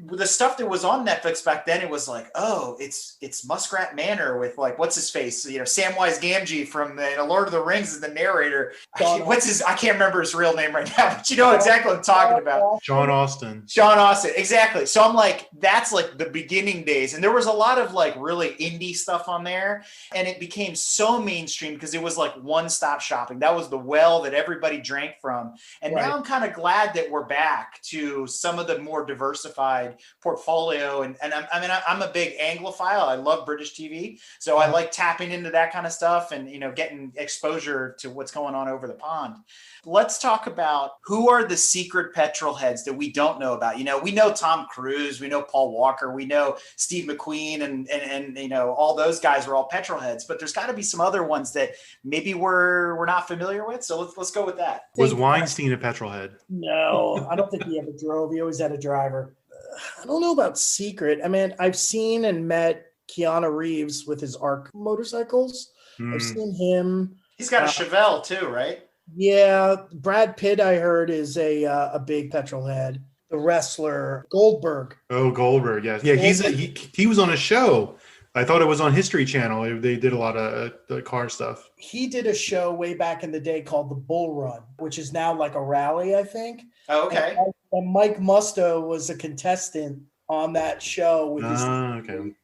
The stuff that was on Netflix back then, it was like, oh, it's Muskrat Manor with like, what's his face? Samwise Gamgee from the Lord of the Rings is the narrator. I can't remember his real name right now, but you know exactly what I'm talking about. Sean Austin, exactly. So I'm like, that's like the beginning days. And there was a lot of like really indie stuff on there. And it became so mainstream because it was like one-stop shopping. That was the well that everybody drank from. And now I'm kind of glad that we're back to some of the more diversified portfolio. And I'm a big Anglophile. I love British TV. So I like tapping into that kind of stuff and, getting exposure to what's going on over the pond. Let's talk about who are the secret petrol heads that we don't know about. We know Tom Cruise, we know Paul Walker, we know Steve McQueen and all those guys are all petrol heads, but there's got to be some other ones that maybe we're not familiar with. So let's go with that. Was Weinstein a petrol head? No, I don't think he ever drove. He always had a driver. I don't know about secret. I mean, I've seen and met Keanu Reeves with his ARC motorcycles. I've seen him. He's got a Chevelle too, right? Yeah, Brad Pitt, I heard, is a big petrolhead. The wrestler Goldberg. Oh, Goldberg, yes, yeah. He was on a show. I thought it was on History Channel. They did a lot of the car stuff. He did a show way back in the day called The Bull Run, which is now like a rally, I think. Oh, okay. And Mike Musto was a contestant on that show with his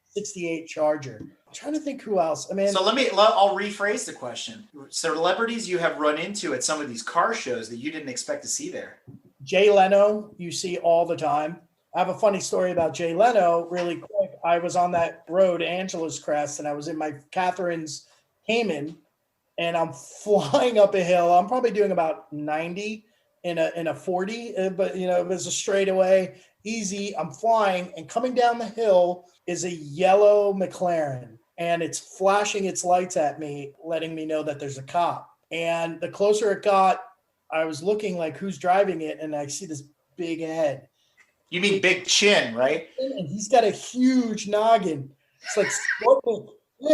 68 Charger. I'm trying to think who else. I mean, so I'll rephrase the question. Celebrities you have run into at some of these car shows that you didn't expect to see there. Jay Leno, you see all the time. I have a funny story about Jay Leno really quick. I was on that road, Angeles Crest, and I was in my Catherine's Cayman, and I'm flying up a hill. I'm probably doing about 90 in a 40, but it was a straightaway, easy. I'm flying, and coming down the hill is a yellow McLaren, and it's flashing its lights at me, letting me know that there's a cop. And the closer it got, I was looking like who's driving it, and I see this big head. You mean big chin, right? And he's got a huge noggin. It's like smoking.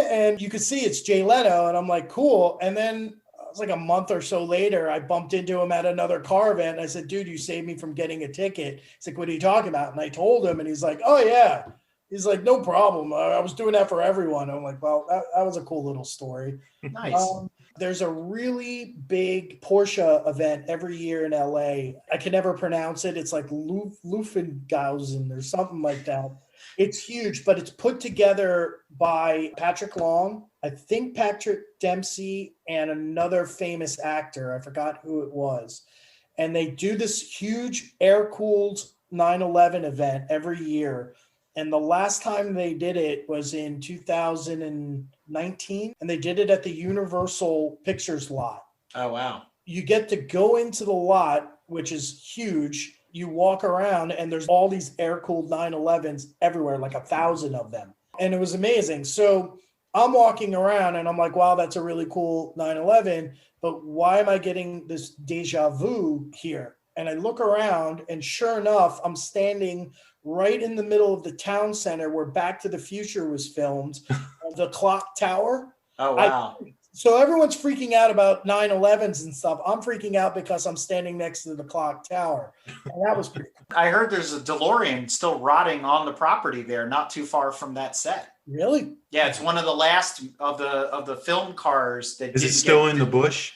And you could see it's Jay Leno, and I'm like, cool. And then it was like a month or so later, I bumped into him at another car event. And I said, dude, you saved me from getting a ticket. He's like, what are you talking about? And I told him, and he's like, oh, yeah. He's like, no problem. I was doing that for everyone. I'm like, well, that was a cool little story. Nice. There's a really big Porsche event every year in LA. I can never pronounce it. It's like Luffenhausen or something like that. It's huge, but it's put together by Patrick Long, I think Patrick Dempsey, and another famous actor. I forgot who it was. And they do this huge air-cooled 9/11 event every year. And the last time they did it was in 2019, and they did it at the Universal Pictures lot. Oh, wow. You get to go into the lot, which is huge. You walk around, and there's all these air-cooled 911s everywhere, like 1,000 of them. And it was amazing. So I'm walking around, and I'm like, wow, that's a really cool 911, but why am I getting this deja vu here? And I look around, and sure enough, I'm standing right in the middle of the town center where Back to the Future was filmed, the clock tower. Oh, wow. So everyone's freaking out about 9/11s and stuff. I'm freaking out because I'm standing next to the clock tower. And that was pretty cool. I heard there's a DeLorean still rotting on the property there, not too far from that set. Really? Yeah, it's one of the last of the film cars that is it still in the bush?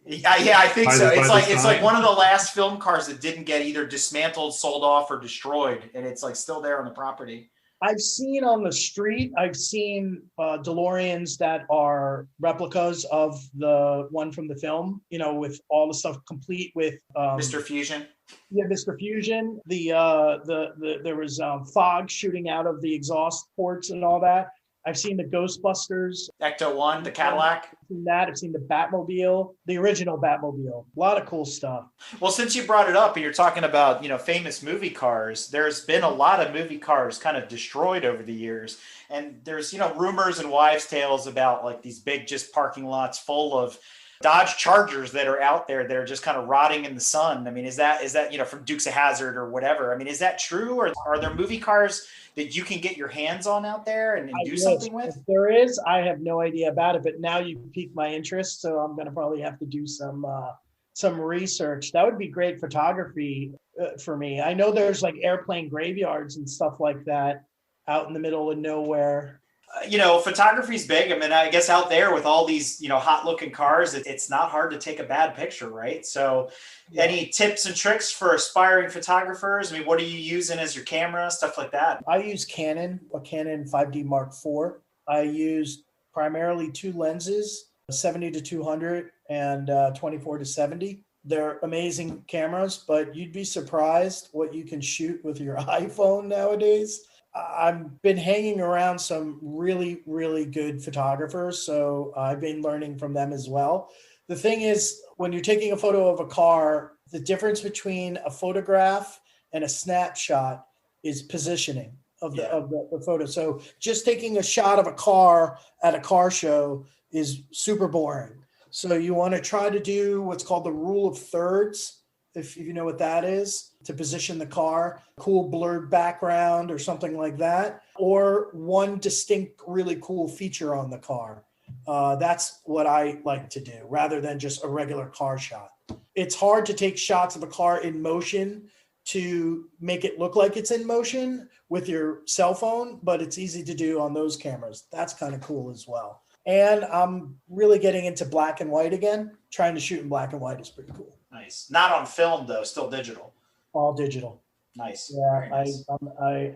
Yeah, I think so. It's like one of the last film cars that didn't get either dismantled, sold off, or destroyed, and it's like still there on the property. I've seen on the street, DeLoreans that are replicas of the one from the film, with all the stuff complete with Mr. Fusion. Yeah, Mr. Fusion. There was fog shooting out of the exhaust ports and all that. I've seen the Ghostbusters. Ecto-1, the Cadillac. I've seen that. I've seen the Batmobile, the original Batmobile. A lot of cool stuff. Well, since you brought it up and you're talking about, famous movie cars, there's been a lot of movie cars kind of destroyed over the years. And there's, rumors and wives' tales about like these big just parking lots full of Dodge Chargers that are out there that are just kind of rotting in the sun. I mean, is that from Dukes of Hazzard or whatever? I mean, is that true? Or are there movie cars that you can get your hands on out there and do something with? If there is, I have no idea about it, but now you piqued my interest, so I'm going to probably have to do some research. That would be great photography for me. I know there's like airplane graveyards and stuff like that out in the middle of nowhere. Photography's big. I mean, I guess out there with all these, hot looking cars, it's not hard to take a bad picture, right? So any tips and tricks for aspiring photographers? I mean, what are you using as your camera, stuff like that? I use a Canon 5D Mark IV. I use primarily two lenses, 70-200 and 24-70. They're amazing cameras, but you'd be surprised what you can shoot with your iPhone nowadays. I've been hanging around some really, really good photographers, so I've been learning from them as well. The thing is, when you're taking a photo of a car, the difference between a photograph and a snapshot is positioning of the photo. So just taking a shot of a car at a car show is super boring. So you want to try to do what's called the rule of thirds. if you know what that is, to position the car, cool blurred background or something like that, or one distinct, really cool feature on the car. That's what I like to do rather than just a regular car shot. It's hard to take shots of a car in motion to make it look like it's in motion with your cell phone, but it's easy to do on those cameras. That's kind of cool as well. And I'm really getting into black and white again. Trying to shoot in black and white is pretty cool. Nice. Not on film though, still digital. All digital. Nice. Yeah, very nice.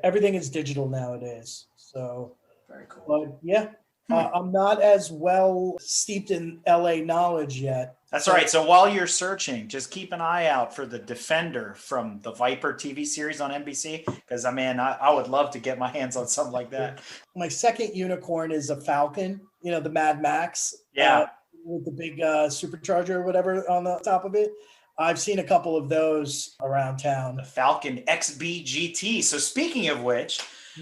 Everything is digital nowadays. So very cool. But yeah, I'm not as well steeped in LA knowledge yet. That's all right. So while you're searching, just keep an eye out for the Defender from the Viper TV series on NBC. Because I would love to get my hands on something like that. My second unicorn is a Falcon. You know, the Mad Max. Yeah. With the big supercharger or whatever on the top of it. I've seen a couple of those around town. The Falcon XB GT. So speaking of which,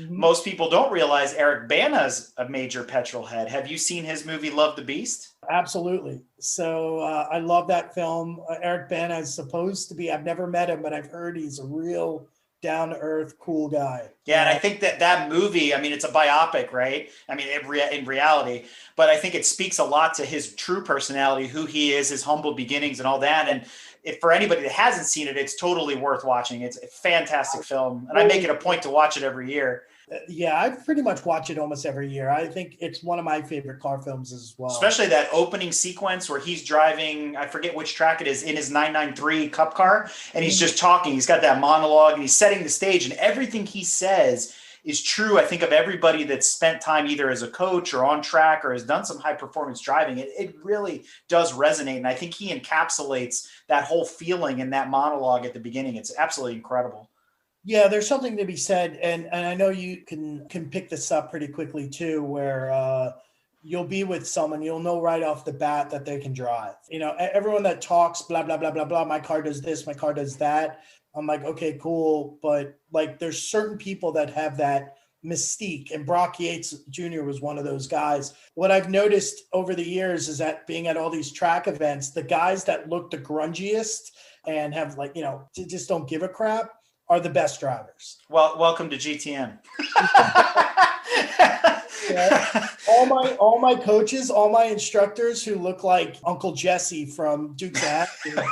most people don't realize Eric Bana's a major petrol head. Have you seen his movie Love the Beast? Absolutely. So I love that film. Eric Bana is supposed to be, I've never met him, but I've heard he's a real down-to-earth, cool guy. Yeah, and I think that movie, I mean, it's a biopic, right? I mean, in reality, but I think it speaks a lot to his true personality, who he is, his humble beginnings and all that. And if for anybody that hasn't seen it, it's totally worth watching. It's a fantastic film. And I make it a point to watch it every year. Yeah, I pretty much watch it almost every year. I think it's one of my favorite car films as well. Especially that opening sequence where he's driving, I forget which track it is, in his 993 Cup car. And he's just talking. He's got that monologue and he's setting the stage. And everything he says is true, I think, of everybody that's spent time either as a coach or on track or has done some high performance driving. It really does resonate. And I think he encapsulates that whole feeling in that monologue at the beginning. It's absolutely incredible. Yeah, there's something to be said. And I know you can pick this up pretty quickly too, where you'll be with someone, you'll know right off the bat that they can drive. You know, everyone that talks, blah, blah, blah, blah, blah, my car does this, my car does that. I'm like, okay, cool. But like, there's certain people that have that mystique, and Brock Yates Jr. was one of those guys. What I've noticed over the years is that being at all these track events, the guys that look the grungiest and have like, you know, just don't give a crap are the best drivers. Well, welcome to GTM. Yeah. All my coaches, all my instructors who look like Uncle Jesse from Duke's Hazzard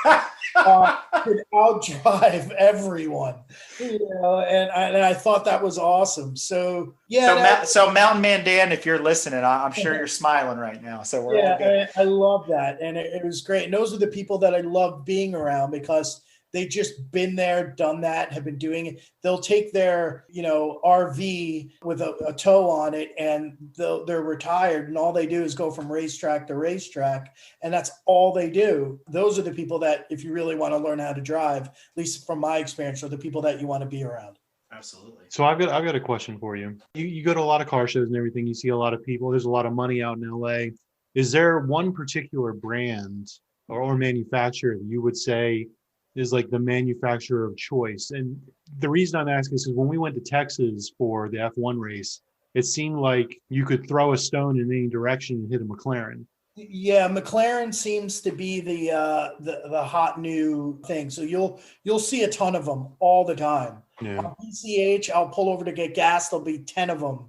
could outdrive everyone. You know, and I thought that was awesome. So yeah. So Mountain Man Dan, if you're listening, I'm sure you're smiling right now. So we're all good. I love that, and it was great. And those are the people that I love being around because they just been there, done that, have been doing it. They'll take their, you know, RV with a tow on it and they're retired and all they do is go from racetrack to racetrack. And that's all they do. Those are the people that, if you really want to learn how to drive, at least from my experience, are the people that you want to be around. Absolutely. So I've got a question for you. You go to a lot of car shows and everything. You see a lot of people. There's a lot of money out in LA. Is there one particular brand or manufacturer that you would say is like the manufacturer of choice? And the reason I'm asking is because when we went to Texas for the F1 race, it seemed like you could throw a stone in any direction and hit a McLaren. Yeah, McLaren seems to be the hot new thing. So you'll see a ton of them all the time. Yeah. On PCH, I'll pull over to get gas. There'll be 10 of them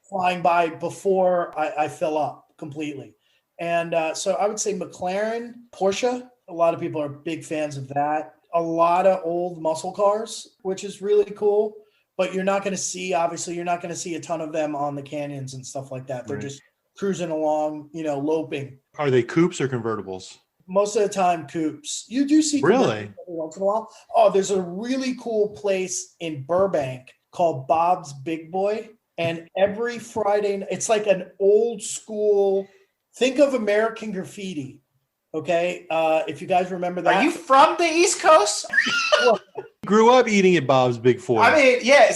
flying by before I fill up completely. And so I would say McLaren, Porsche. A lot of people are big fans of that. A lot of old muscle cars, which is really cool. But you're not going to see a ton of them on the canyons and stuff like that. They're just cruising along, you know, loping. Are they coupes or convertibles? Most of the time, coupes. You do see really every once in a while. Oh, there's a really cool place in Burbank called Bob's Big Boy. And every Friday, it's like an old school, think of American Graffiti. Okay, if you guys remember that. Are you from the East Coast? Grew up eating at Bob's Big Four. I mean, yeah.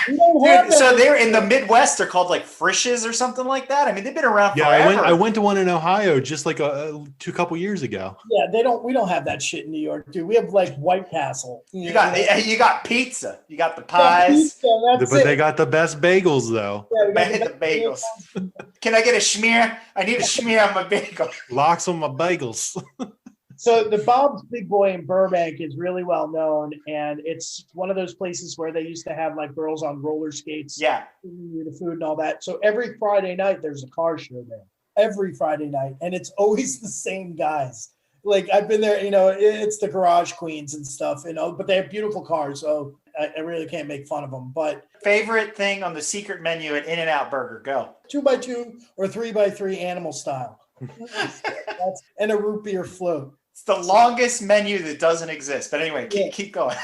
Dude, so they're in the Midwest. They're called like Frisch's or something like that. I mean, they've been around forever. I went to one in Ohio just like a couple years ago. Yeah, we don't have that shit in New York, dude. We have like White Castle. You got pizza. You got the pies. Pizza, they got the best bagels though. Yeah, the bagels. Can I get a schmear? I need a schmear on my bagel. Locks on my bagels. So the Bob's Big Boy in Burbank is really well known, and it's one of those places where they used to have like girls on roller skates, Yeah. the food and all that. So every Friday night there's a car show there. Every Friday night, and it's always the same guys. Like I've been there, it's the garage queens and stuff, but they have beautiful cars, so I really can't make fun of them. But favorite thing on the secret menu at In-N-Out Burger, go. 2x2 or 3x3 animal style, and a root beer float. It's the longest menu that doesn't exist. But anyway, keep going.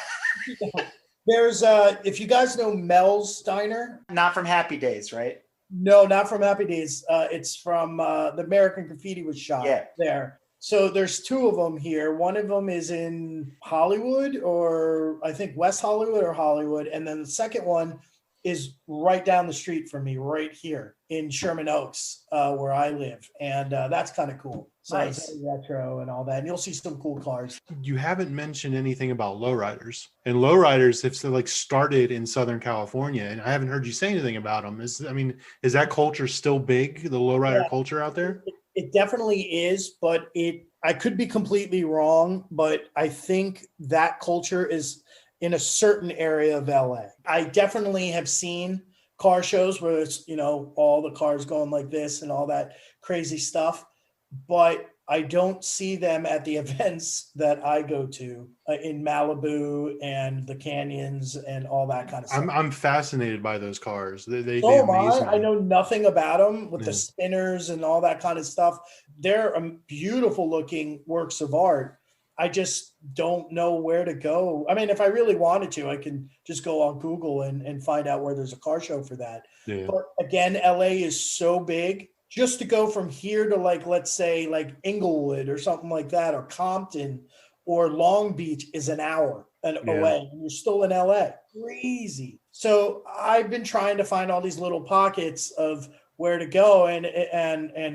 There's if you guys know Mel's Diner. Not from Happy Days, right? No, not from Happy Days. It's from the American Graffiti was shot there. So there's two of them here. One of them is in Hollywood, or I think West Hollywood or Hollywood. And then the second one is right down the street from me, right here in Sherman Oaks, where I live. And that's kind of cool. So nice. It's retro and all that. And you'll see some cool cars. You haven't mentioned anything about lowriders. And lowriders have started in Southern California. And I haven't heard you say anything about them. Is that culture still big, the lowrider culture out there? It definitely is, but I could be completely wrong, but I think that culture is in a certain area of LA. I definitely have seen car shows where it's, all the cars going like this and all that crazy stuff, but I don't see them at the events that I go to in Malibu and the canyons and all that kind of stuff. I'm fascinated by those cars. They amaze me. I know nothing about them with the spinners and all that kind of stuff. They're beautiful looking works of art. I just don't know where to go. I mean, if I really wanted to, I can just go on Google and find out where there's a car show for that. Yeah. But again, LA is so big. Just to go from here to let's say Inglewood or something like that, or Compton or Long Beach is an hour away, and you're still in LA. Crazy. So I've been trying to find all these little pockets of where to go and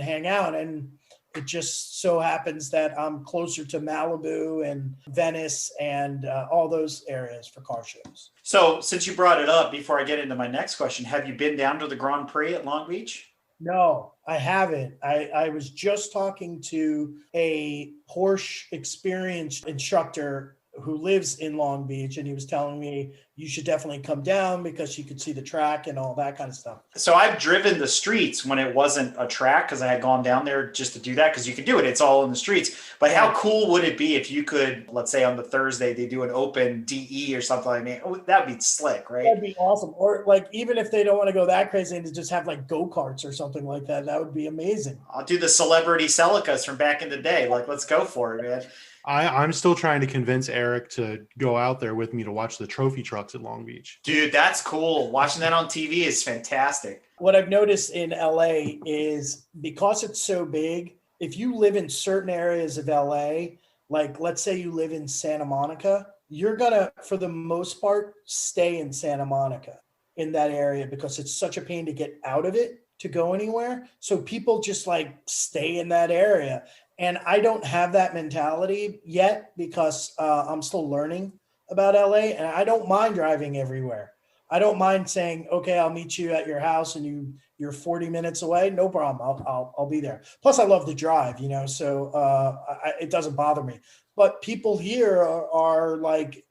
hang out. And it just so happens that I'm closer to Malibu and Venice and all those areas for car shows. So since you brought it up, before I get into my next question, have you been down to the Grand Prix at Long Beach? No, I haven't. I was just talking to a Porsche experienced instructor who lives in Long Beach, and he was telling me you should definitely come down because you could see the track and all that kind of stuff. So I've driven the streets when it wasn't a track, because I had gone down there just to do that, because you can do it. It's all in the streets. But how cool would it be if you could, let's say on the Thursday, they do an open DE or something like that? Oh, that'd be slick, right? That'd be awesome. Or even if they don't want to go that crazy and to just have go-karts or something like that, that would be amazing. I'll do the celebrity Celicas from back in the day. Let's go for it, man. I'm still trying to convince Eric to go out there with me to watch the trophy trucks at Long Beach. Dude, that's cool. Watching that on TV is fantastic. What I've noticed in LA is because it's so big, if you live in certain areas of LA, let's say you live in Santa Monica, you're going to, for the most part, stay in Santa Monica in that area because it's such a pain to get out of it to go anywhere. So people just stay in that area. And I don't have that mentality yet because I'm still learning about LA, and I don't mind driving everywhere. I don't mind saying, okay, I'll meet you at your house and you're 40 minutes away. No problem. I'll be there. Plus I love to drive, so it doesn't bother me. But people here are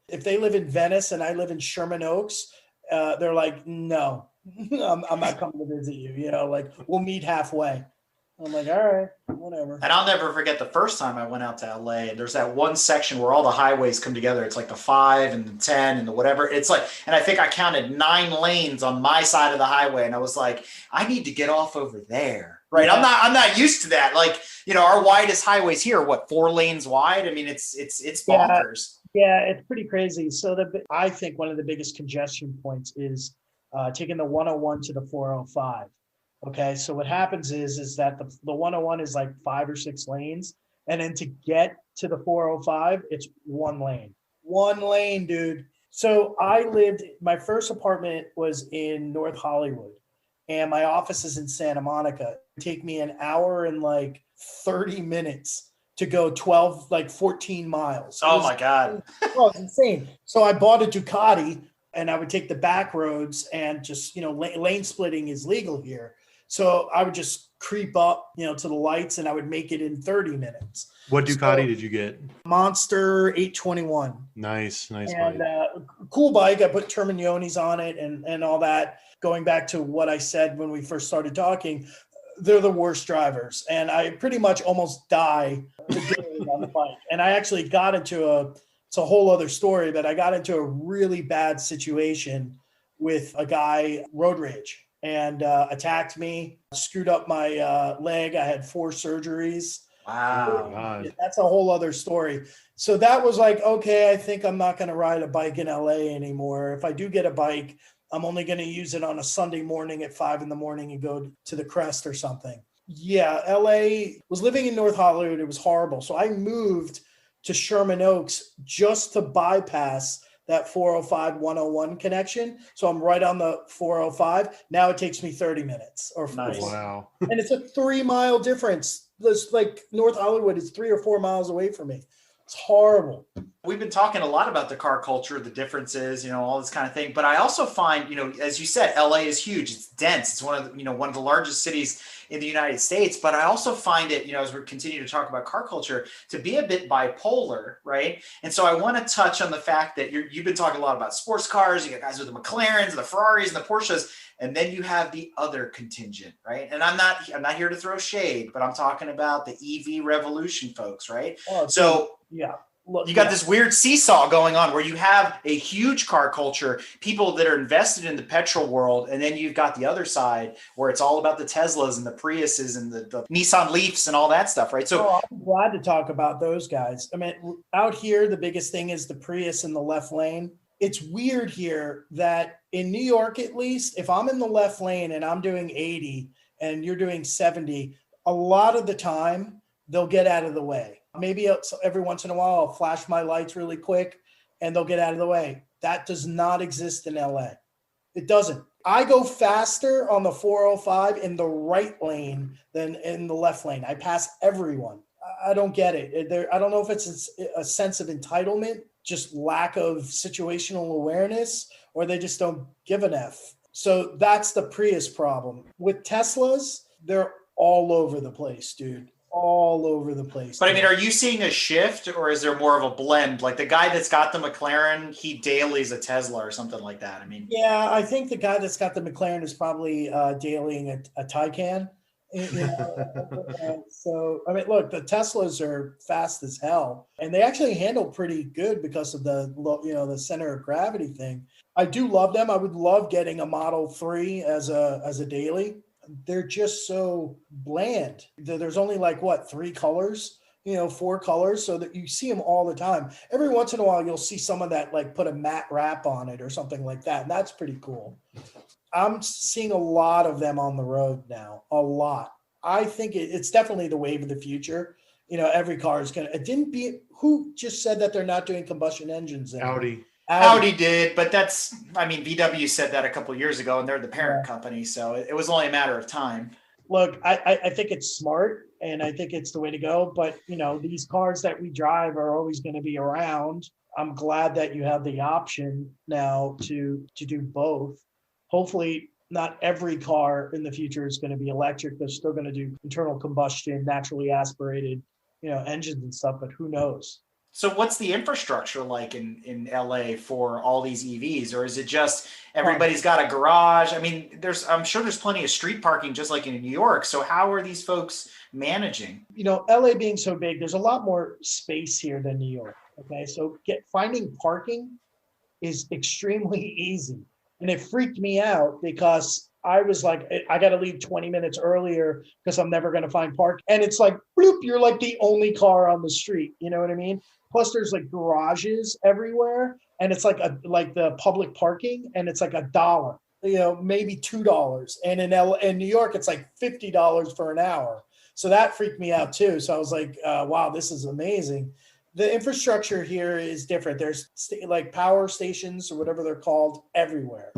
if they live in Venice and I live in Sherman Oaks, they're like, no, I'm not coming to visit you. We'll meet halfway. I'm like, all right, whatever. And I'll never forget the first time I went out to LA, and there's that one section where all the highways come together. It's the 5 and the 10 and the whatever. It's and I think I counted 9 lanes on my side of the highway. And I was like, I need to get off over there. Right. Yeah. I'm not used to that. Our widest highways here are 4 lanes wide. I mean, it's bonkers. Yeah, it's pretty crazy. So I think one of the biggest congestion points is taking the 101 to the 405. Okay, so what happens is that the 101 is 5 or 6 lanes, and then to get to the 405, it's 1 lane. 1 lane, dude. So my first apartment was in North Hollywood, and my office is in Santa Monica. It'd take me an hour and 30 minutes to go 14 miles. Oh my God. Well, it's insane. So I bought a Ducati, and I would take the back roads and just, lane splitting is legal here. So I would just creep up, to the lights, and I would make it in 30 minutes. What Ducati did you get? Monster 821. Nice And bike. Cool bike. I put Termagnonis on it and all that. Going back to what I said when we first started talking, they're the worst drivers. And I pretty much almost die on the bike. And I actually got into it's a whole other story, but I got into a really bad situation with a guy, road rage, and attacked me, screwed up my leg. I had 4 surgeries. Wow. That's a whole other story. So that was like, okay, I think I'm not going to ride a bike in LA anymore. If I do get a bike, I'm only going to use it on a Sunday morning at 5 a.m. and go to the Crest or something. Yeah, LA, was living in North Hollywood. It was horrible. So I moved to Sherman Oaks just to bypass that 405 101 connection. So I'm right on the 405. Now it takes me 30 minutes or 40. Nice. Wow. And it's a 3-mile difference. There's like North Hollywood is 3 or 4 miles away from me. It's horrible. We've been talking a lot about the car culture, the differences, all this kind of thing. But I also find, as you said, LA is huge. It's dense. It's one of the largest cities in the United States. But I also find it, as we continue to talk about car culture, to be a bit bipolar, right? And so I want to touch on the fact that you've been talking a lot about sports cars. You got guys with the McLarens, the Ferraris, and the Porsches. And then you have the other contingent, right? And I'm not here to throw shade, but I'm talking about the EV revolution folks, right? Oh, so yeah. Look, you got this weird seesaw going on where you have a huge car culture, people that are invested in the petrol world, and then you've got the other side where it's all about the Teslas and the Priuses and the Nissan Leafs and all that stuff, right? So I'm glad to talk about those guys. I mean, out here, the biggest thing is the Prius in the left lane. It's weird here that in New York, at least, if I'm in the left lane and I'm doing 80 and you're doing 70, a lot of the time they'll get out of the way. Maybe every once in a while, I'll flash my lights really quick and they'll get out of the way. That does not exist in LA. It doesn't. I go faster on the 405 in the right lane than in the left lane. I pass everyone. I don't get it. I don't know if it's a sense of entitlement, just lack of situational awareness, or they just don't give an F. So that's the Prius problem. With Teslas, they're all over the place, dude. All over the place. But I mean, are you seeing a shift, or is there more of a blend? Like the guy that's got the McLaren, he daily's a Tesla or something like that. I mean, yeah, I think the guy that's got the McLaren is probably dailying a Taycan. So I mean, look, the Teslas are fast as hell, and they actually handle pretty good because of the center of gravity thing. I do love them. I would love getting a Model 3 as a daily. They're just so bland. There's only 3 colors, 4 colors, so that you see them all the time. Every once in a while, you'll see someone that put a matte wrap on it or something like that. And that's pretty cool. I'm seeing a lot of them on the road now, a lot. I think it's definitely the wave of the future. Every car is who just said that they're not doing combustion engines anymore? Audi did, but VW said that a couple of years ago, and they're the parent company, so it was only a matter of time. Look, I think it's smart, and I think it's the way to go. But these cars that we drive are always going to be around. I'm glad that you have the option now to do both. Hopefully, not every car in the future is going to be electric. They're still going to do internal combustion, naturally aspirated, engines and stuff. But who knows? So what's the infrastructure like in LA for all these EVs? Or is it just everybody's got a garage? I mean, I'm sure there's plenty of street parking just like in New York. So how are these folks managing? LA being so big, there's a lot more space here than New York. Okay. So finding parking is extremely easy. And it freaked me out because I was like, I got to leave 20 minutes earlier because I'm never going to find park. And it's like, bloop, you're like the only car on the street. You know what I mean? Plus there's garages everywhere. And it's like the public parking, and it's $1, maybe $2. And in New York, it's $50 for an hour. So that freaked me out too. So I was like, wow, this is amazing. The infrastructure here is different. There's power stations or whatever they're called everywhere.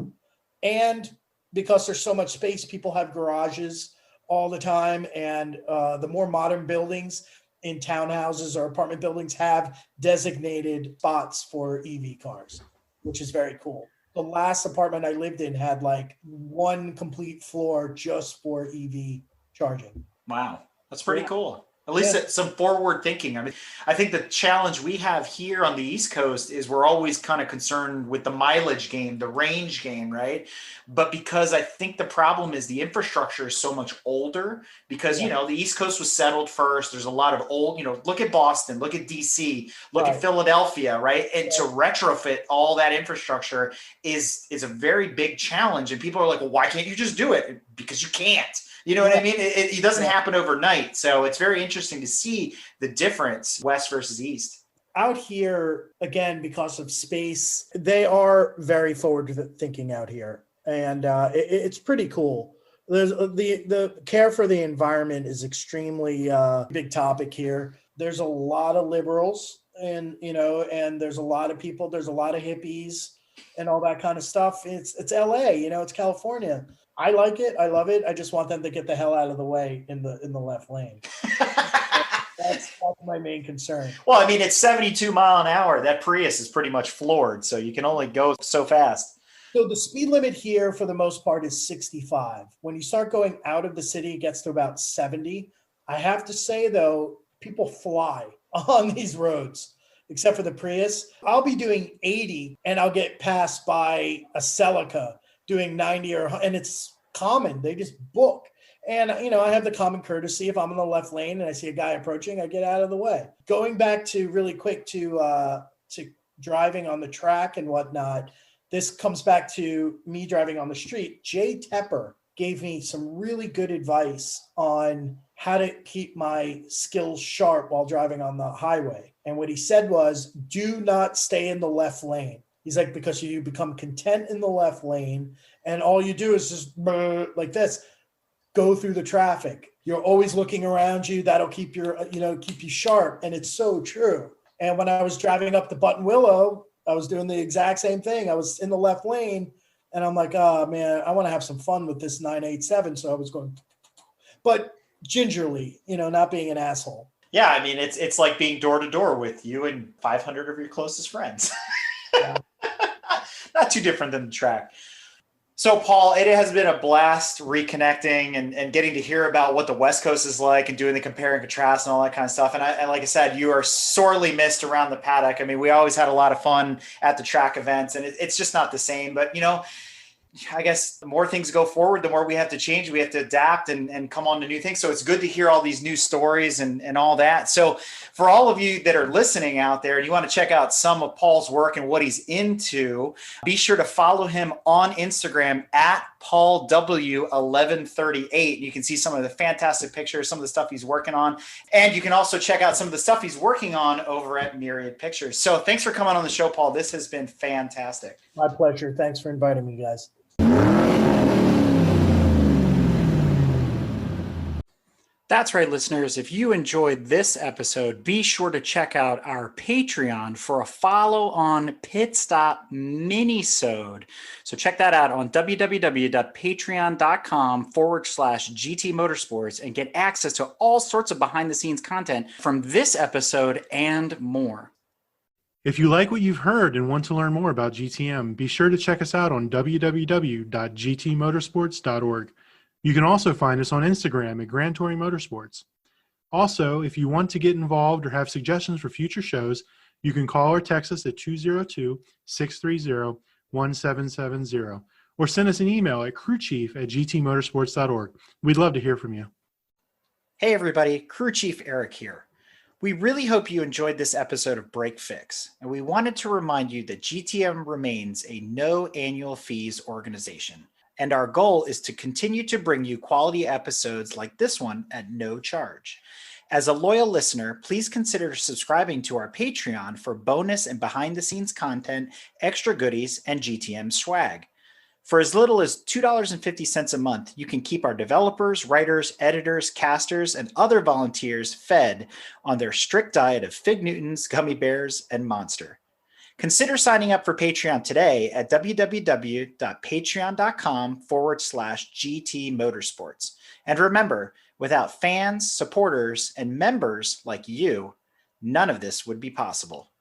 And because there's so much space, people have garages all the time. And the more modern buildings in townhouses or apartment buildings have designated spots for EV cars, which is very cool. The last apartment I lived in had like one complete floor just for EV charging. Wow. That's pretty Yeah. cool. At least Yeah. it's some forward thinking. I mean, I think the challenge we have here on the East Coast is we're always kind of concerned with the mileage game, the range game, right? But because I think the problem is the infrastructure is so much older because, Yeah. the East Coast was settled first. There's a lot of old, look at Boston, look at DC, look at Right. Philadelphia, right? And to retrofit all that infrastructure is a very big challenge. And people are like, well, why can't you just do it? Because you can't. You know what I mean? It doesn't happen overnight. So it's very interesting to see the difference west versus east. Out here, again, because of space, they are very forward thinking out here. And it's pretty cool. There's the care for the environment is extremely big topic here. There's a lot of liberals and there's a lot of people, there's a lot of hippies and all that kind of stuff. It's LA, it's California. I like it. I love it. I just want them to get the hell out of the way in the left lane. That's my main concern. Well, I mean, it's 72 mile an hour. That Prius is pretty much floored, so you can only go so fast. So the speed limit here for the most part is 65. When you start going out of the city, it gets to about 70. I have to say, though, people fly on these roads, except for the Prius. I'll be doing 80 and I'll get passed by a Celica doing 90 and it's common. They just book. And, I have the common courtesy. If I'm in the left lane and I see a guy approaching, I get out of the way. Going back to really quick to driving on the track and whatnot, this comes back to me driving on the street. Jay Tepper gave me some really good advice on how to keep my skills sharp while driving on the highway. And what he said was, do not stay in the left lane. He's like, because you become content in the left lane and all you do is just like this, go through the traffic. You're always looking around you. That'll keep keep you sharp. And it's so true. And when I was driving up to Button Willow, I was doing the exact same thing. I was in the left lane and I'm like, oh man, I want to have some fun with this 987. So I was going, but gingerly, not being an asshole. Yeah. I mean, it's like being door to door with you and 500 of your closest friends. Yeah. Not too different than the track. So, Paul, it has been a blast reconnecting and getting to hear about what the West Coast is like and doing the compare and contrast and all that kind of stuff. And like I said, you are sorely missed around the paddock. I mean, we always had a lot of fun at the track events, and it's just not the same. But, I guess the more things go forward, the more we have to change. We have to adapt and come on to new things. So it's good to hear all these new stories and all that. So for all of you that are listening out there and you want to check out some of Paul's work and what he's into, be sure to follow him on Instagram at PaulW1138. You can see some of the fantastic pictures, some of the stuff he's working on. And you can also check out some of the stuff he's working on over at Myriad Pictures. So thanks for coming on the show, Paul. This has been fantastic. My pleasure. Thanks for inviting me, guys. That's right, listeners. If you enjoyed this episode, be sure to check out our Patreon for a follow-on Pit Stop mini-sode. So check that out on www.patreon.com/GT Motorsports and get access to all sorts of behind-the-scenes content from this episode and more. If you like what you've heard and want to learn more about GTM, be sure to check us out on www.gtmotorsports.org. You can also find us on Instagram at Grand Touring Motorsports. Also, if you want to get involved or have suggestions for future shows, you can call or text us at 202-630-1770 or send us an email at crewchief@gtmotorsports.org. We'd love to hear from you. Hey everybody, Crew Chief Eric here. We really hope you enjoyed this episode of Break Fix, and we wanted to remind you that GTM remains a no annual fees organization. And our goal is to continue to bring you quality episodes like this one at no charge. As a loyal listener, please consider subscribing to our Patreon for bonus and behind-the-scenes content, extra goodies, and GTM swag. For as little as $2.50 a month, you can keep our developers, writers, editors, casters, and other volunteers fed on their strict diet of Fig Newtons, gummy bears, and Monster. Consider signing up for Patreon today at www.patreon.com/GT Motorsports. And remember, without fans, supporters, and members like you, none of this would be possible.